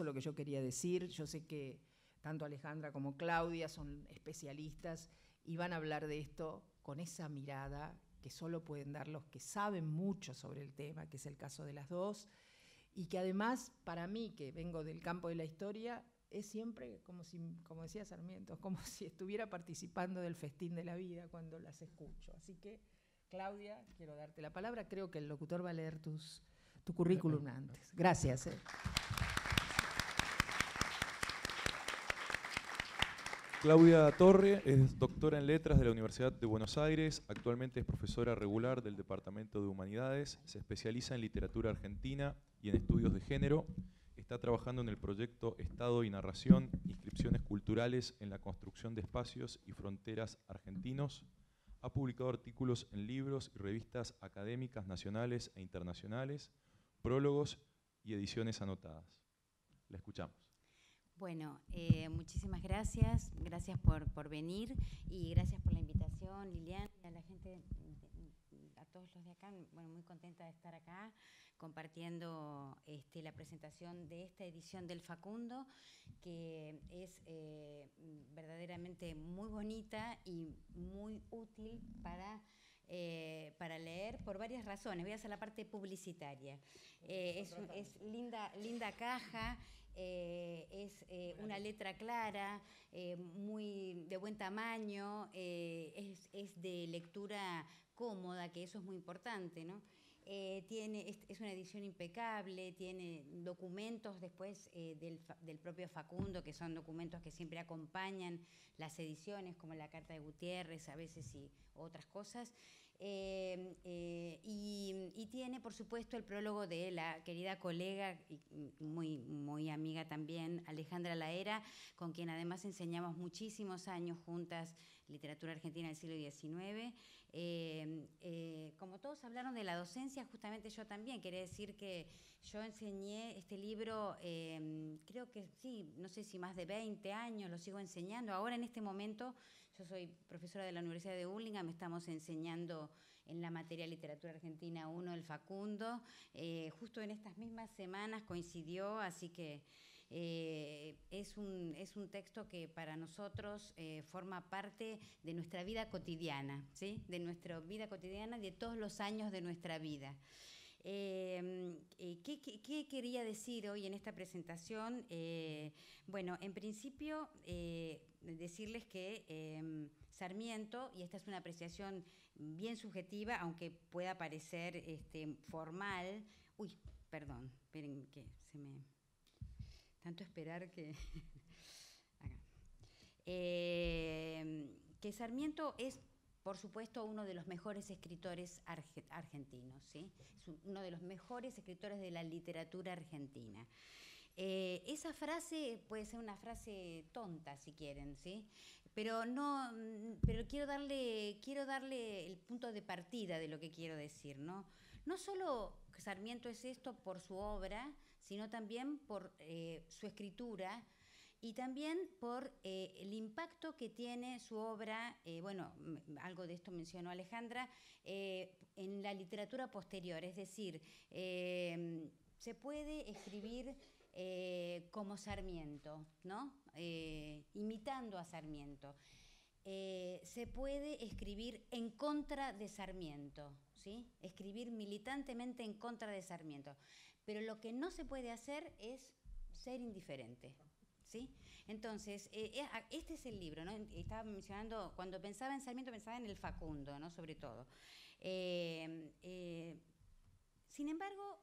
lo que yo quería decir. Yo sé que tanto Alejandra como Claudia son especialistas y van a hablar de esto con esa mirada que solo pueden dar los que saben mucho sobre el tema, que es el caso de las dos, y que además, para mí, que vengo del campo de la historia, es siempre como decía Sarmiento, como si estuviera participando del festín de la vida cuando las escucho. Así que, Claudia, quiero darte la palabra. Creo que el locutor va a leer tu currículum antes. Gracias. Claudia Torre es doctora en Letras de la Universidad de Buenos Aires, actualmente es profesora regular del Departamento de Humanidades, se especializa en literatura argentina y en estudios de género, está trabajando en el proyecto Estado y Narración, Inscripciones Culturales en la Construcción de Espacios y Fronteras Argentinos, ha publicado artículos en libros y revistas académicas nacionales e internacionales, prólogos y ediciones anotadas. La escuchamos. Bueno, muchísimas gracias por venir y gracias por la invitación, Lilian, y a la gente, a todos los de acá. Bueno, muy contenta de estar acá compartiendo la presentación de esta edición del Facundo, que es verdaderamente muy bonita y muy útil para leer por varias razones. Voy a hacer la parte publicitaria. Es linda caja. Es una letra clara, muy de buen tamaño, es de lectura cómoda, que eso es muy importante, ¿no? Es una edición impecable, tiene documentos después del propio Facundo, que son documentos que siempre acompañan las ediciones, como la Carta de Gutiérrez a veces y otras cosas. Y tiene, por supuesto, el prólogo de la querida colega y muy amiga también, Alejandra Laera, con quien además enseñamos muchísimos años juntas literatura argentina del siglo XIX. Como todos hablaron de la docencia, justamente yo también quería decir que yo enseñé este libro, creo que sí, no sé si más de 20 años, lo sigo enseñando. Ahora en este momento yo soy profesora de la Universidad de Burlingame, estamos enseñando en la materia Literatura Argentina 1 el Facundo. Justo en estas mismas semanas coincidió, así que es un texto que para nosotros forma parte de nuestra vida cotidiana, ¿sí? De nuestra vida cotidiana y de todos los años de nuestra vida. ¿Qué quería decir hoy en esta presentación? Bueno, en principio, decirles que Sarmiento, y esta es una apreciación bien subjetiva, aunque pueda parecer formal. Uy, perdón, esperen que se me... Tanto esperar que... Acá. Que Sarmiento es, por supuesto, uno de los mejores escritores argentinos, ¿sí? Es uno de los mejores escritores de la literatura argentina. Esa frase puede ser una frase tonta, si quieren, ¿sí? Pero quiero darle el punto de partida de lo que quiero decir, ¿no? No solo Sarmiento es esto por su obra, sino también por su escritura y también por el impacto que tiene su obra, bueno, algo de esto mencionó Alejandra, en la literatura posterior. Es decir, se puede escribir como Sarmiento, ¿no? Imitando a Sarmiento. Se puede escribir en contra de Sarmiento, ¿sí? Escribir militantemente en contra de Sarmiento. Pero lo que no se puede hacer es ser indiferente, ¿sí? Entonces, este es el libro, ¿no? Estaba mencionando, cuando pensaba en Sarmiento, pensaba en el Facundo, ¿no? Sobre todo. Sin embargo,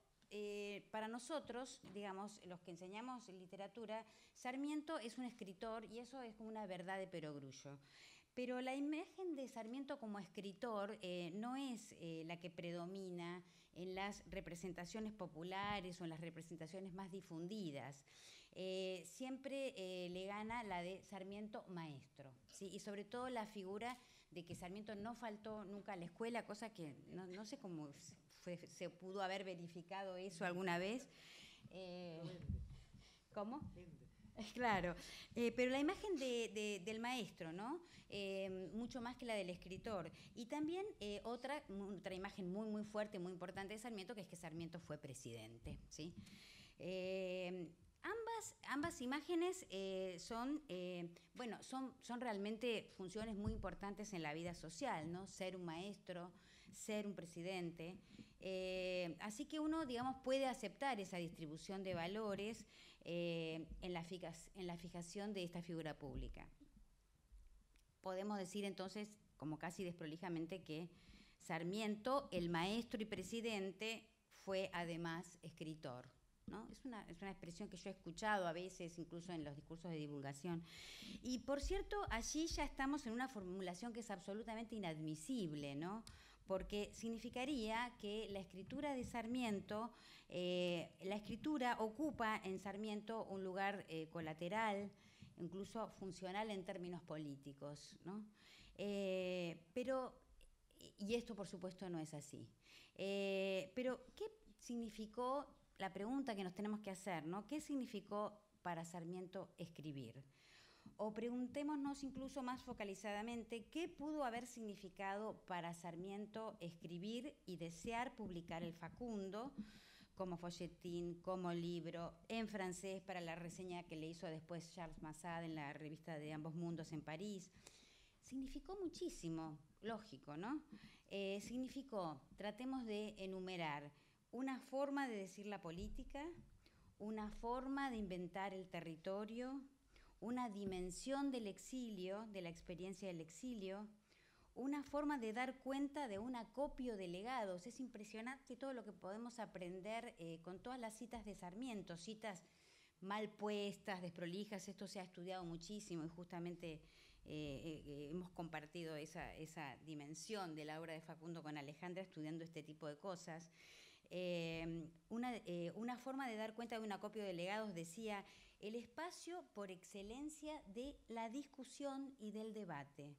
para nosotros, digamos, los que enseñamos literatura, Sarmiento es un escritor y eso es como una verdad de perogrullo. Pero la imagen de Sarmiento como escritor no es la que predomina en las representaciones populares o en las representaciones más difundidas. Siempre le gana la de Sarmiento maestro, ¿sí? Y sobre todo la figura de que Sarmiento no faltó nunca a la escuela, cosa que no sé cómo se pudo haber verificado eso alguna vez. ¿Cómo? Claro, pero la imagen del maestro, ¿no? Mucho más que la del escritor. Y también otra imagen muy fuerte, muy importante de Sarmiento, que es que Sarmiento fue presidente, ¿sí? Ambas imágenes son realmente funciones muy importantes en la vida social, ¿no? Ser un maestro, ser un presidente. Así que uno, digamos, puede aceptar esa distribución de valores en la fijación de esta figura pública. Podemos decir entonces, como casi desprolijamente, que Sarmiento, el maestro y presidente, fue además escritor, ¿no? Es una expresión que yo he escuchado a veces, incluso en los discursos de divulgación. Y por cierto, allí ya estamos en una formulación que es absolutamente inadmisible, ¿no? Porque significaría que la escritura de Sarmiento, la escritura ocupa en Sarmiento un lugar colateral, incluso funcional en términos políticos, ¿no? Y esto por supuesto no es así. Pero, ¿qué significó? La pregunta que nos tenemos que hacer, ¿no? ¿Qué significó para Sarmiento escribir? O preguntémonos incluso más focalizadamente, ¿qué pudo haber significado para Sarmiento escribir y desear publicar el Facundo como folletín, como libro, en francés para la reseña que le hizo después Charles Massad en la revista de Ambos Mundos en París? Significó muchísimo, lógico, ¿no? Significó, tratemos de enumerar, una forma de decir la política, una forma de inventar el territorio, una dimensión del exilio, de la experiencia del exilio, una forma de dar cuenta de un acopio de legados. Es impresionante todo lo que podemos aprender con todas las citas de Sarmiento, citas mal puestas, desprolijas. Esto se ha estudiado muchísimo y justamente hemos compartido esa dimensión de la obra de Facundo con Alejandra estudiando este tipo de cosas. Una forma de dar cuenta de un acopio de legados, decía, el espacio por excelencia de la discusión y del debate.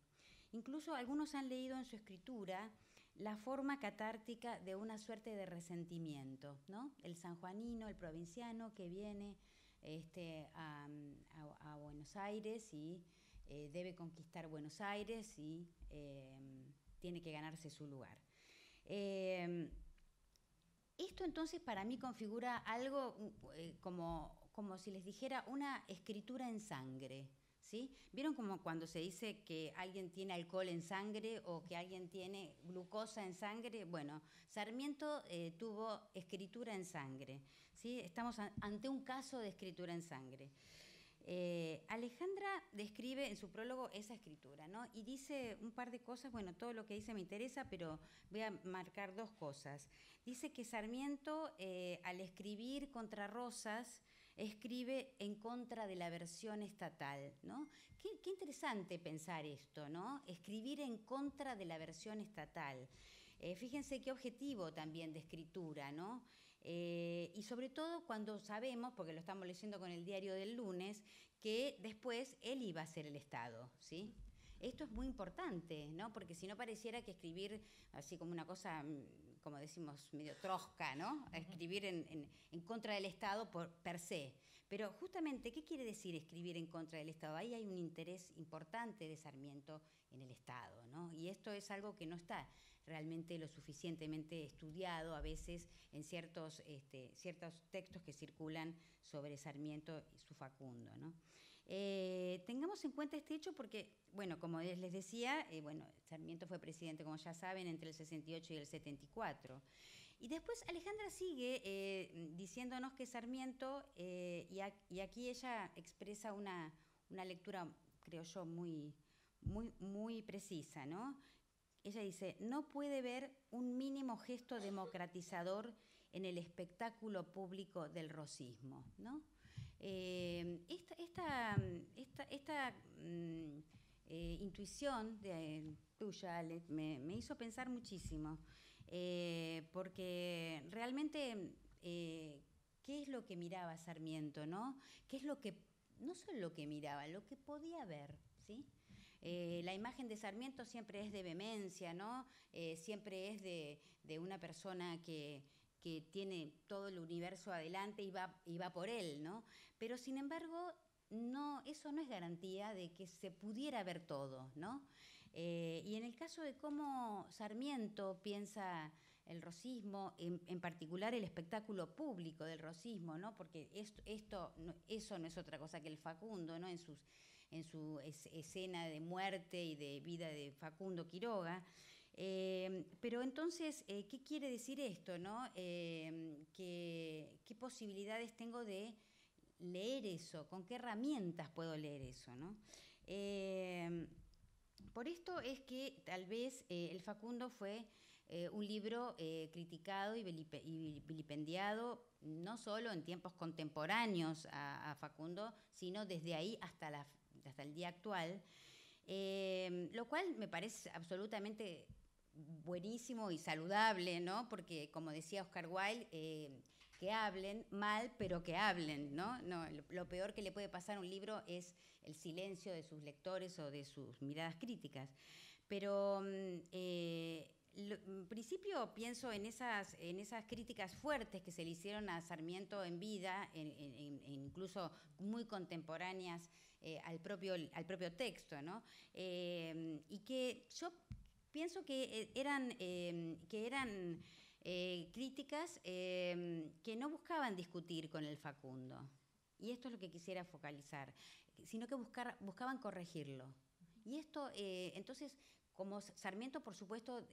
Incluso algunos han leído en su escritura la forma catártica de una suerte de resentimiento, ¿no? El sanjuanino, el provinciano que viene a Buenos Aires y debe conquistar Buenos Aires y tiene que ganarse su lugar. Esto entonces para mí configura algo como si les dijera una escritura en sangre, ¿sí? ¿Vieron como cuando se dice que alguien tiene alcohol en sangre o que alguien tiene glucosa en sangre? Bueno, Sarmiento tuvo escritura en sangre, ¿sí? Estamos ante un caso de escritura en sangre. Alejandra describe en su prólogo esa escritura, ¿no? Y dice un par de cosas, bueno, todo lo que dice me interesa, pero voy a marcar dos cosas. Dice que Sarmiento, al escribir contra Rosas, escribe en contra de la versión estatal, ¿no? Qué interesante pensar esto, ¿no? Escribir en contra de la versión estatal. Fíjense qué objetivo también de escritura, ¿no? Y sobre todo cuando sabemos, porque lo estamos leyendo con el diario del lunes, que después él iba a ser el Estado, ¿sí? Esto es muy importante, ¿no? Porque si no pareciera que escribir así como una cosa, como decimos, medio trosca, ¿no? Escribir en contra del Estado per se. Pero justamente, ¿qué quiere decir escribir en contra del Estado? Ahí hay un interés importante de Sarmiento en el Estado, ¿no? Y esto es algo que no está realmente lo suficientemente estudiado a veces en ciertos textos que circulan sobre Sarmiento y su Facundo, ¿no? Tengamos en cuenta este hecho porque, bueno, como les decía, Sarmiento fue presidente, como ya saben, entre el 68 y el 74. Y después Alejandra sigue diciéndonos que Sarmiento, y aquí ella expresa una lectura, creo yo, muy precisa, ¿no? Ella dice, no puede ver un mínimo gesto democratizador en el espectáculo público del rosismo, ¿no? Esta intuición tuya, Ale, me hizo pensar muchísimo, porque realmente, ¿qué es lo que miraba Sarmiento, no? ¿Qué es lo que, no solo lo que miraba, lo que podía ver, ¿sí? La imagen de Sarmiento siempre es de vehemencia, ¿no? Siempre es de una persona que tiene todo el universo adelante y va por él, ¿no? Pero sin embargo, eso no es garantía de que se pudiera ver todo, ¿no? Y en el caso de cómo Sarmiento piensa el rosismo, en particular el espectáculo público del rosismo, ¿no? Porque eso no es otra cosa que el Facundo, ¿no? En su escena de muerte y de vida de Facundo Quiroga. Pero entonces, ¿qué quiere decir esto, no? ¿Qué posibilidades tengo de leer eso? ¿Con qué herramientas puedo leer eso, no? Por esto es que tal vez el Facundo fue un libro criticado y vilipendiado, no solo en tiempos contemporáneos a Facundo, sino desde ahí hasta el día actual, lo cual me parece absolutamente buenísimo y saludable, ¿no? Porque, como decía Oscar Wilde, que hablen mal, pero que hablen, ¿no? Lo peor que le puede pasar a un libro es el silencio de sus lectores o de sus miradas críticas. Pero en principio pienso en esas críticas fuertes que se le hicieron a Sarmiento en vida, incluso muy contemporáneas al propio texto, ¿no? Y que yo pienso que eran críticas que no buscaban discutir con el Facundo. Y esto es lo que quisiera focalizar, sino que buscaban corregirlo. Y esto, entonces, como Sarmiento, por supuesto,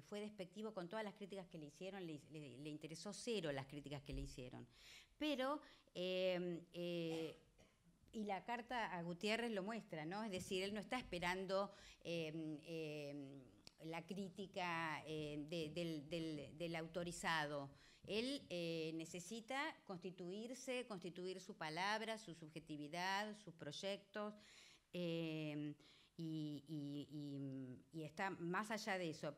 fue despectivo con todas las críticas que le hicieron, le interesó cero las críticas que le hicieron. Pero, y la carta a Gutiérrez lo muestra, ¿no? Es decir, él no está esperando la crítica del autorizado. Él necesita constituir su palabra, su subjetividad, sus proyectos, y está más allá de eso.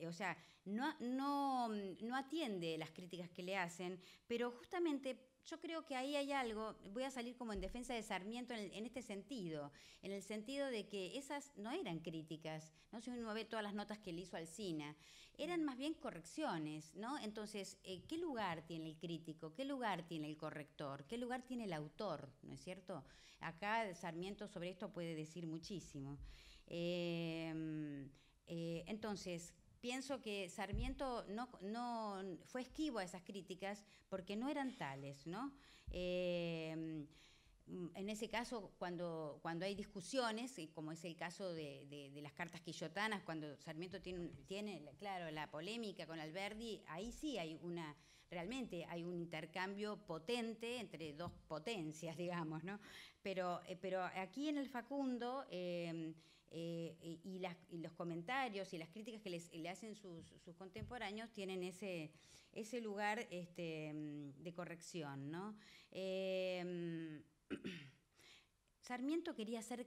O sea, no atiende las críticas que le hacen, pero justamente yo creo que ahí hay algo, voy a salir como en defensa de Sarmiento en este sentido, en el sentido de que esas no eran críticas, no sé si uno ve todas las notas que le hizo Alsina, eran más bien correcciones, ¿no? Entonces, ¿qué lugar tiene el crítico? ¿Qué lugar tiene el corrector? ¿Qué lugar tiene el autor? ¿No es cierto? Acá Sarmiento sobre esto puede decir muchísimo. Entonces, pienso que Sarmiento no fue esquivo a esas críticas porque no eran tales, ¿no? En ese caso, cuando hay discusiones, como es el caso de las cartas quillotanas, cuando Sarmiento tiene, claro, la polémica con Alberdi, ahí sí realmente hay un intercambio potente entre dos potencias, digamos, ¿no? Pero aquí en el Facundo, y los comentarios y las críticas que le hacen sus contemporáneos tienen ese lugar de corrección, ¿no? Sarmiento quería ser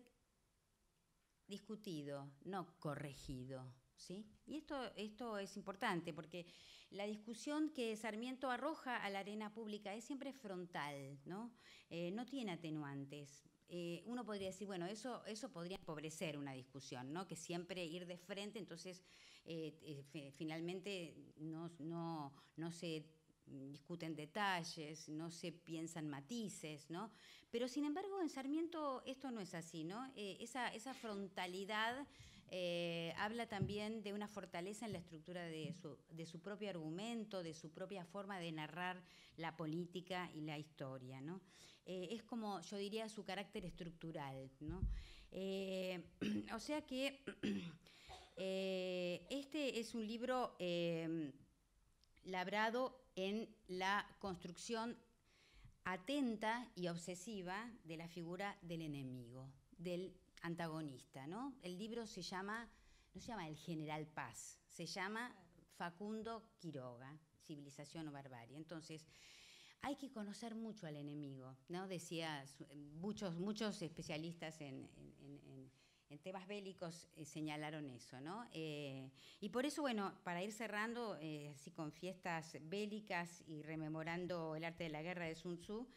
discutido, no corregido, ¿sí? Y esto es importante porque la discusión que Sarmiento arroja a la arena pública es siempre frontal, ¿no? No tiene atenuantes. Uno podría decir, bueno, eso podría empobrecer una discusión, ¿no? Que siempre ir de frente, entonces finalmente no se discuten detalles, no se piensan matices, ¿no? Pero sin embargo en Sarmiento esto no es así, ¿no? Esa frontalidad habla también de una fortaleza en la estructura de su propio argumento, de su propia forma de narrar la política y la historia, ¿no? Es como, yo diría, su carácter estructural, ¿no? O sea que este es un libro labrado en la construcción atenta y obsesiva de la figura del enemigo, del antagonista, ¿no? El libro no se llama El General Paz, se llama Facundo Quiroga, Civilización o Barbarie. Entonces, hay que conocer mucho al enemigo, ¿no? Decía muchos especialistas en temas bélicos señalaron eso, ¿no? Y por eso, bueno, para ir cerrando, así con fiestas bélicas y rememorando el arte de la guerra de Sun Tzu,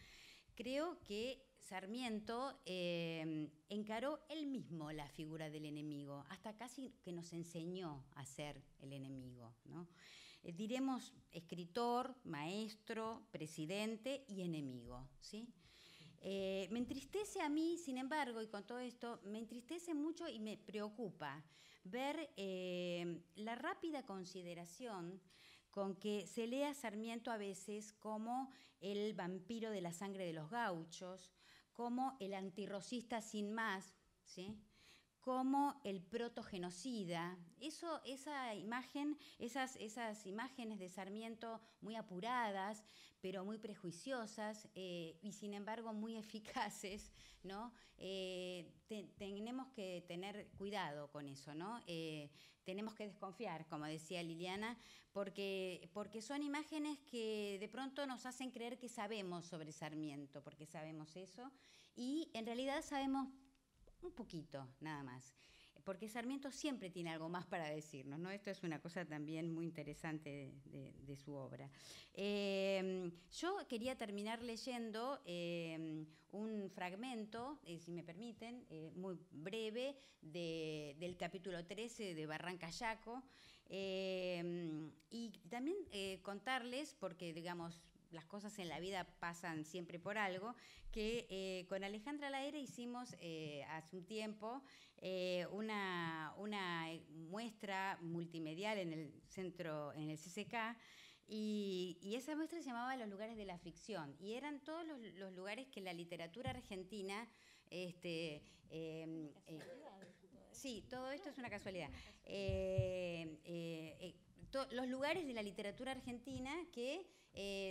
creo que Sarmiento encaró él mismo la figura del enemigo, hasta casi que nos enseñó a ser el enemigo, ¿no? Diremos escritor, maestro, presidente y enemigo, ¿sí? Me entristece a mí, sin embargo, y con todo esto, me entristece mucho y me preocupa ver la rápida consideración con que se lee a Sarmiento a veces como el vampiro de la sangre de los gauchos, como el antirrocista sin más, ¿sí?, como el protogenocida. Esa imagen, esas imágenes de Sarmiento muy apuradas, pero muy prejuiciosas y sin embargo muy eficaces, ¿no? Tenemos que tener cuidado con eso, ¿no? Tenemos que desconfiar, como decía Liliana, porque son imágenes que de pronto nos hacen creer que sabemos sobre Sarmiento, porque sabemos eso, y en realidad sabemos un poquito, nada más. Porque Sarmiento siempre tiene algo más para decirnos, ¿no? Esto es una cosa también muy interesante de su obra. Yo quería terminar leyendo un fragmento, si me permiten, muy breve, del capítulo 13 de Barranca Yaco, y también contarles, porque digamos, las cosas en la vida pasan siempre por algo, que con Alejandra Laera hicimos hace un tiempo una muestra multimedial en el centro, en el CCK, y esa muestra se llamaba Los lugares de la ficción, y eran todos los lugares que la literatura argentina... sí, todo esto es una casualidad. Los lugares de la literatura argentina que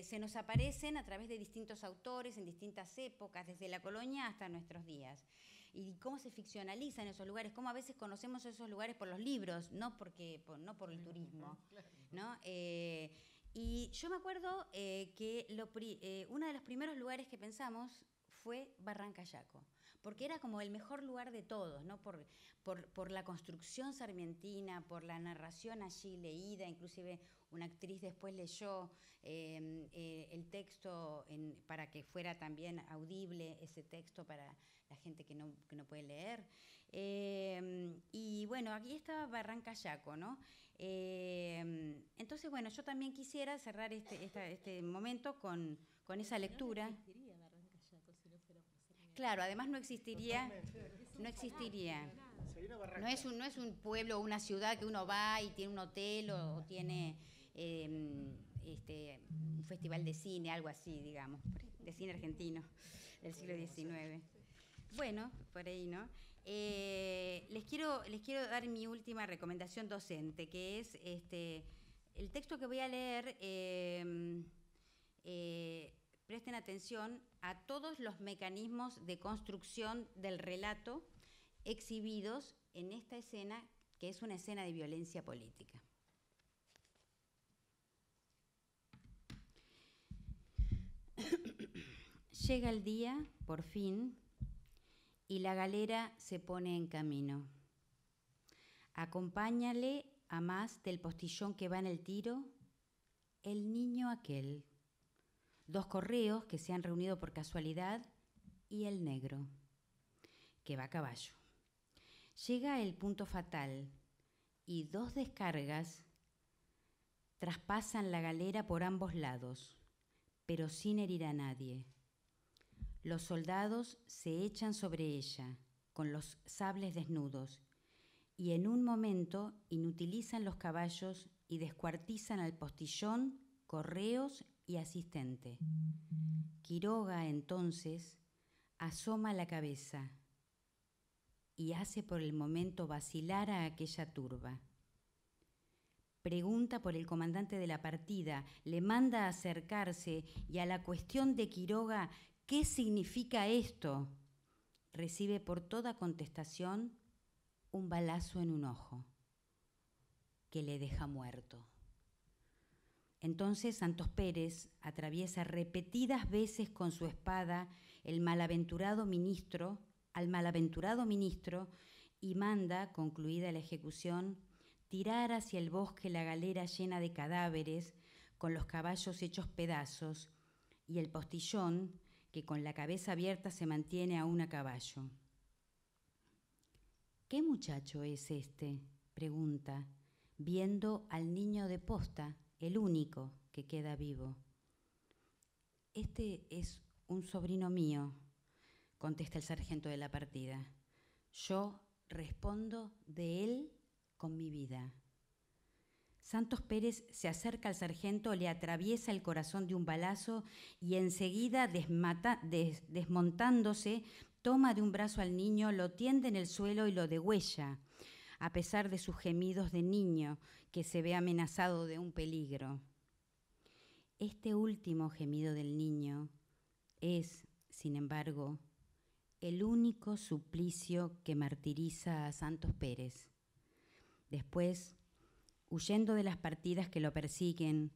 se nos aparecen a través de distintos autores en distintas épocas, desde la colonia hasta nuestros días. Y cómo se ficcionalizan esos lugares, cómo a veces conocemos esos lugares por los libros, no por el turismo, ¿no? Y yo me acuerdo que uno de los primeros lugares que pensamos fue Barranca Yaco, porque era como el mejor lugar de todos, ¿no? Por la construcción sarmientina, por la narración allí leída, inclusive una actriz después leyó el texto para que fuera también audible ese texto para la gente que no puede leer. Y bueno, aquí estaba Barranca Yaco, ¿no? Entonces, bueno, yo también quisiera cerrar este momento con esa lectura. Claro, además no existiría. No es un pueblo o una ciudad que uno va y tiene un hotel o tiene un festival de cine, algo así, digamos, de cine argentino del siglo XIX. Bueno, por ahí, ¿no? Les quiero dar mi última recomendación docente, que es el texto que voy a leer. Presten atención a todos los mecanismos de construcción del relato exhibidos en esta escena, que es una escena de violencia política. Llega el día, por fin, y la galera se pone en camino. Acompáñale a más del postillón que va en el tiro, el niño aquel, 2 correos que se han reunido por casualidad y el negro, que va a caballo. Llega el punto fatal y 2 descargas traspasan la galera por ambos lados, pero sin herir a nadie. Los soldados se echan sobre ella con los sables desnudos y en un momento inutilizan los caballos y descuartizan al postillón, correos y asistente. Quiroga, entonces, asoma la cabeza y hace por el momento vacilar a aquella turba. Pregunta por el comandante de la partida, le manda a acercarse y a la cuestión de Quiroga, ¿qué significa esto?, recibe por toda contestación un balazo en un ojo, que le deja muerto. Entonces Santos Pérez atraviesa repetidas veces con su espada al malaventurado ministro y manda, concluida la ejecución, tirar hacia el bosque la galera llena de cadáveres, con los caballos hechos pedazos, y el postillón, que con la cabeza abierta se mantiene aún a caballo. ¿Qué muchacho es este?, pregunta, viendo al niño de posta, el único que queda vivo. Este es un sobrino mío, contesta el sargento de la partida. Yo respondo de él con mi vida. Santos Pérez se acerca al sargento, le atraviesa el corazón de un balazo y enseguida, desmontándose, toma de un brazo al niño, lo tiende en el suelo y lo degüella, a pesar de sus gemidos de niño que se ve amenazado de un peligro. Este último gemido del niño es, sin embargo, el único suplicio que martiriza a Santos Pérez. Después, huyendo de las partidas que lo persiguen,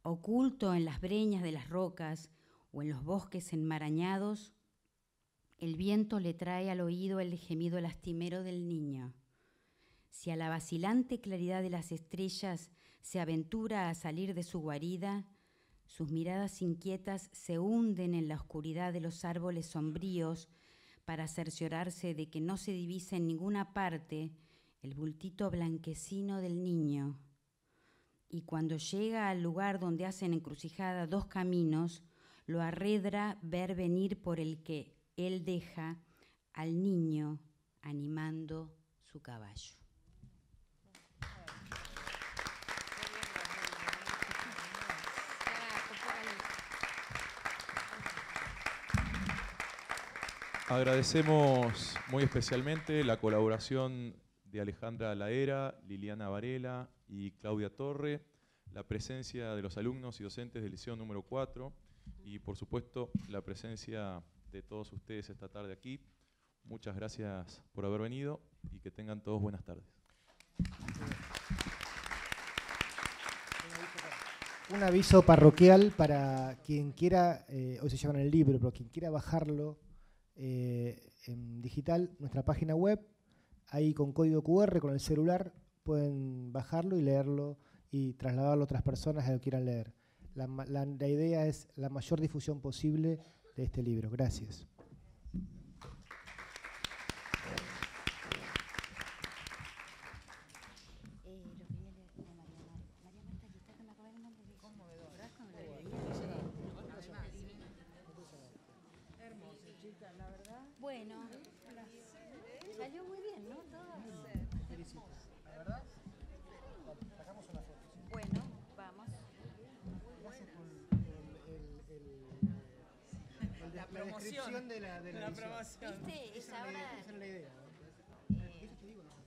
oculto en las breñas de las rocas o en los bosques enmarañados, el viento le trae al oído el gemido lastimero del niño. Si a la vacilante claridad de las estrellas se aventura a salir de su guarida, sus miradas inquietas se hunden en la oscuridad de los árboles sombríos para cerciorarse de que no se divisa en ninguna parte el bultito blanquecino del niño. Y cuando llega al lugar donde hacen encrucijada dos caminos, lo arredra ver venir por el que él deja al niño animando su caballo. Agradecemos muy especialmente la colaboración de Alejandra Laera, Liliana Varela y Claudia Torre, la presencia de los alumnos y docentes del Liceo número 4 y, por supuesto, la presencia de todos ustedes esta tarde aquí. Muchas gracias por haber venido y que tengan todos buenas tardes. Un aviso parroquial para quien quiera, hoy se llevan el libro, pero quien quiera bajarlo en digital, nuestra página web, ahí con código QR, con el celular, pueden bajarlo y leerlo y trasladarlo a otras personas que lo quieran leer. La idea es la mayor difusión posible de este libro. Gracias. Bueno, salió muy bien, ¿no? ¿La verdad? Sacamos una foto. Bueno, vamos. Gracias por la descripción de la promoción. ¿Viste? Esa era la idea.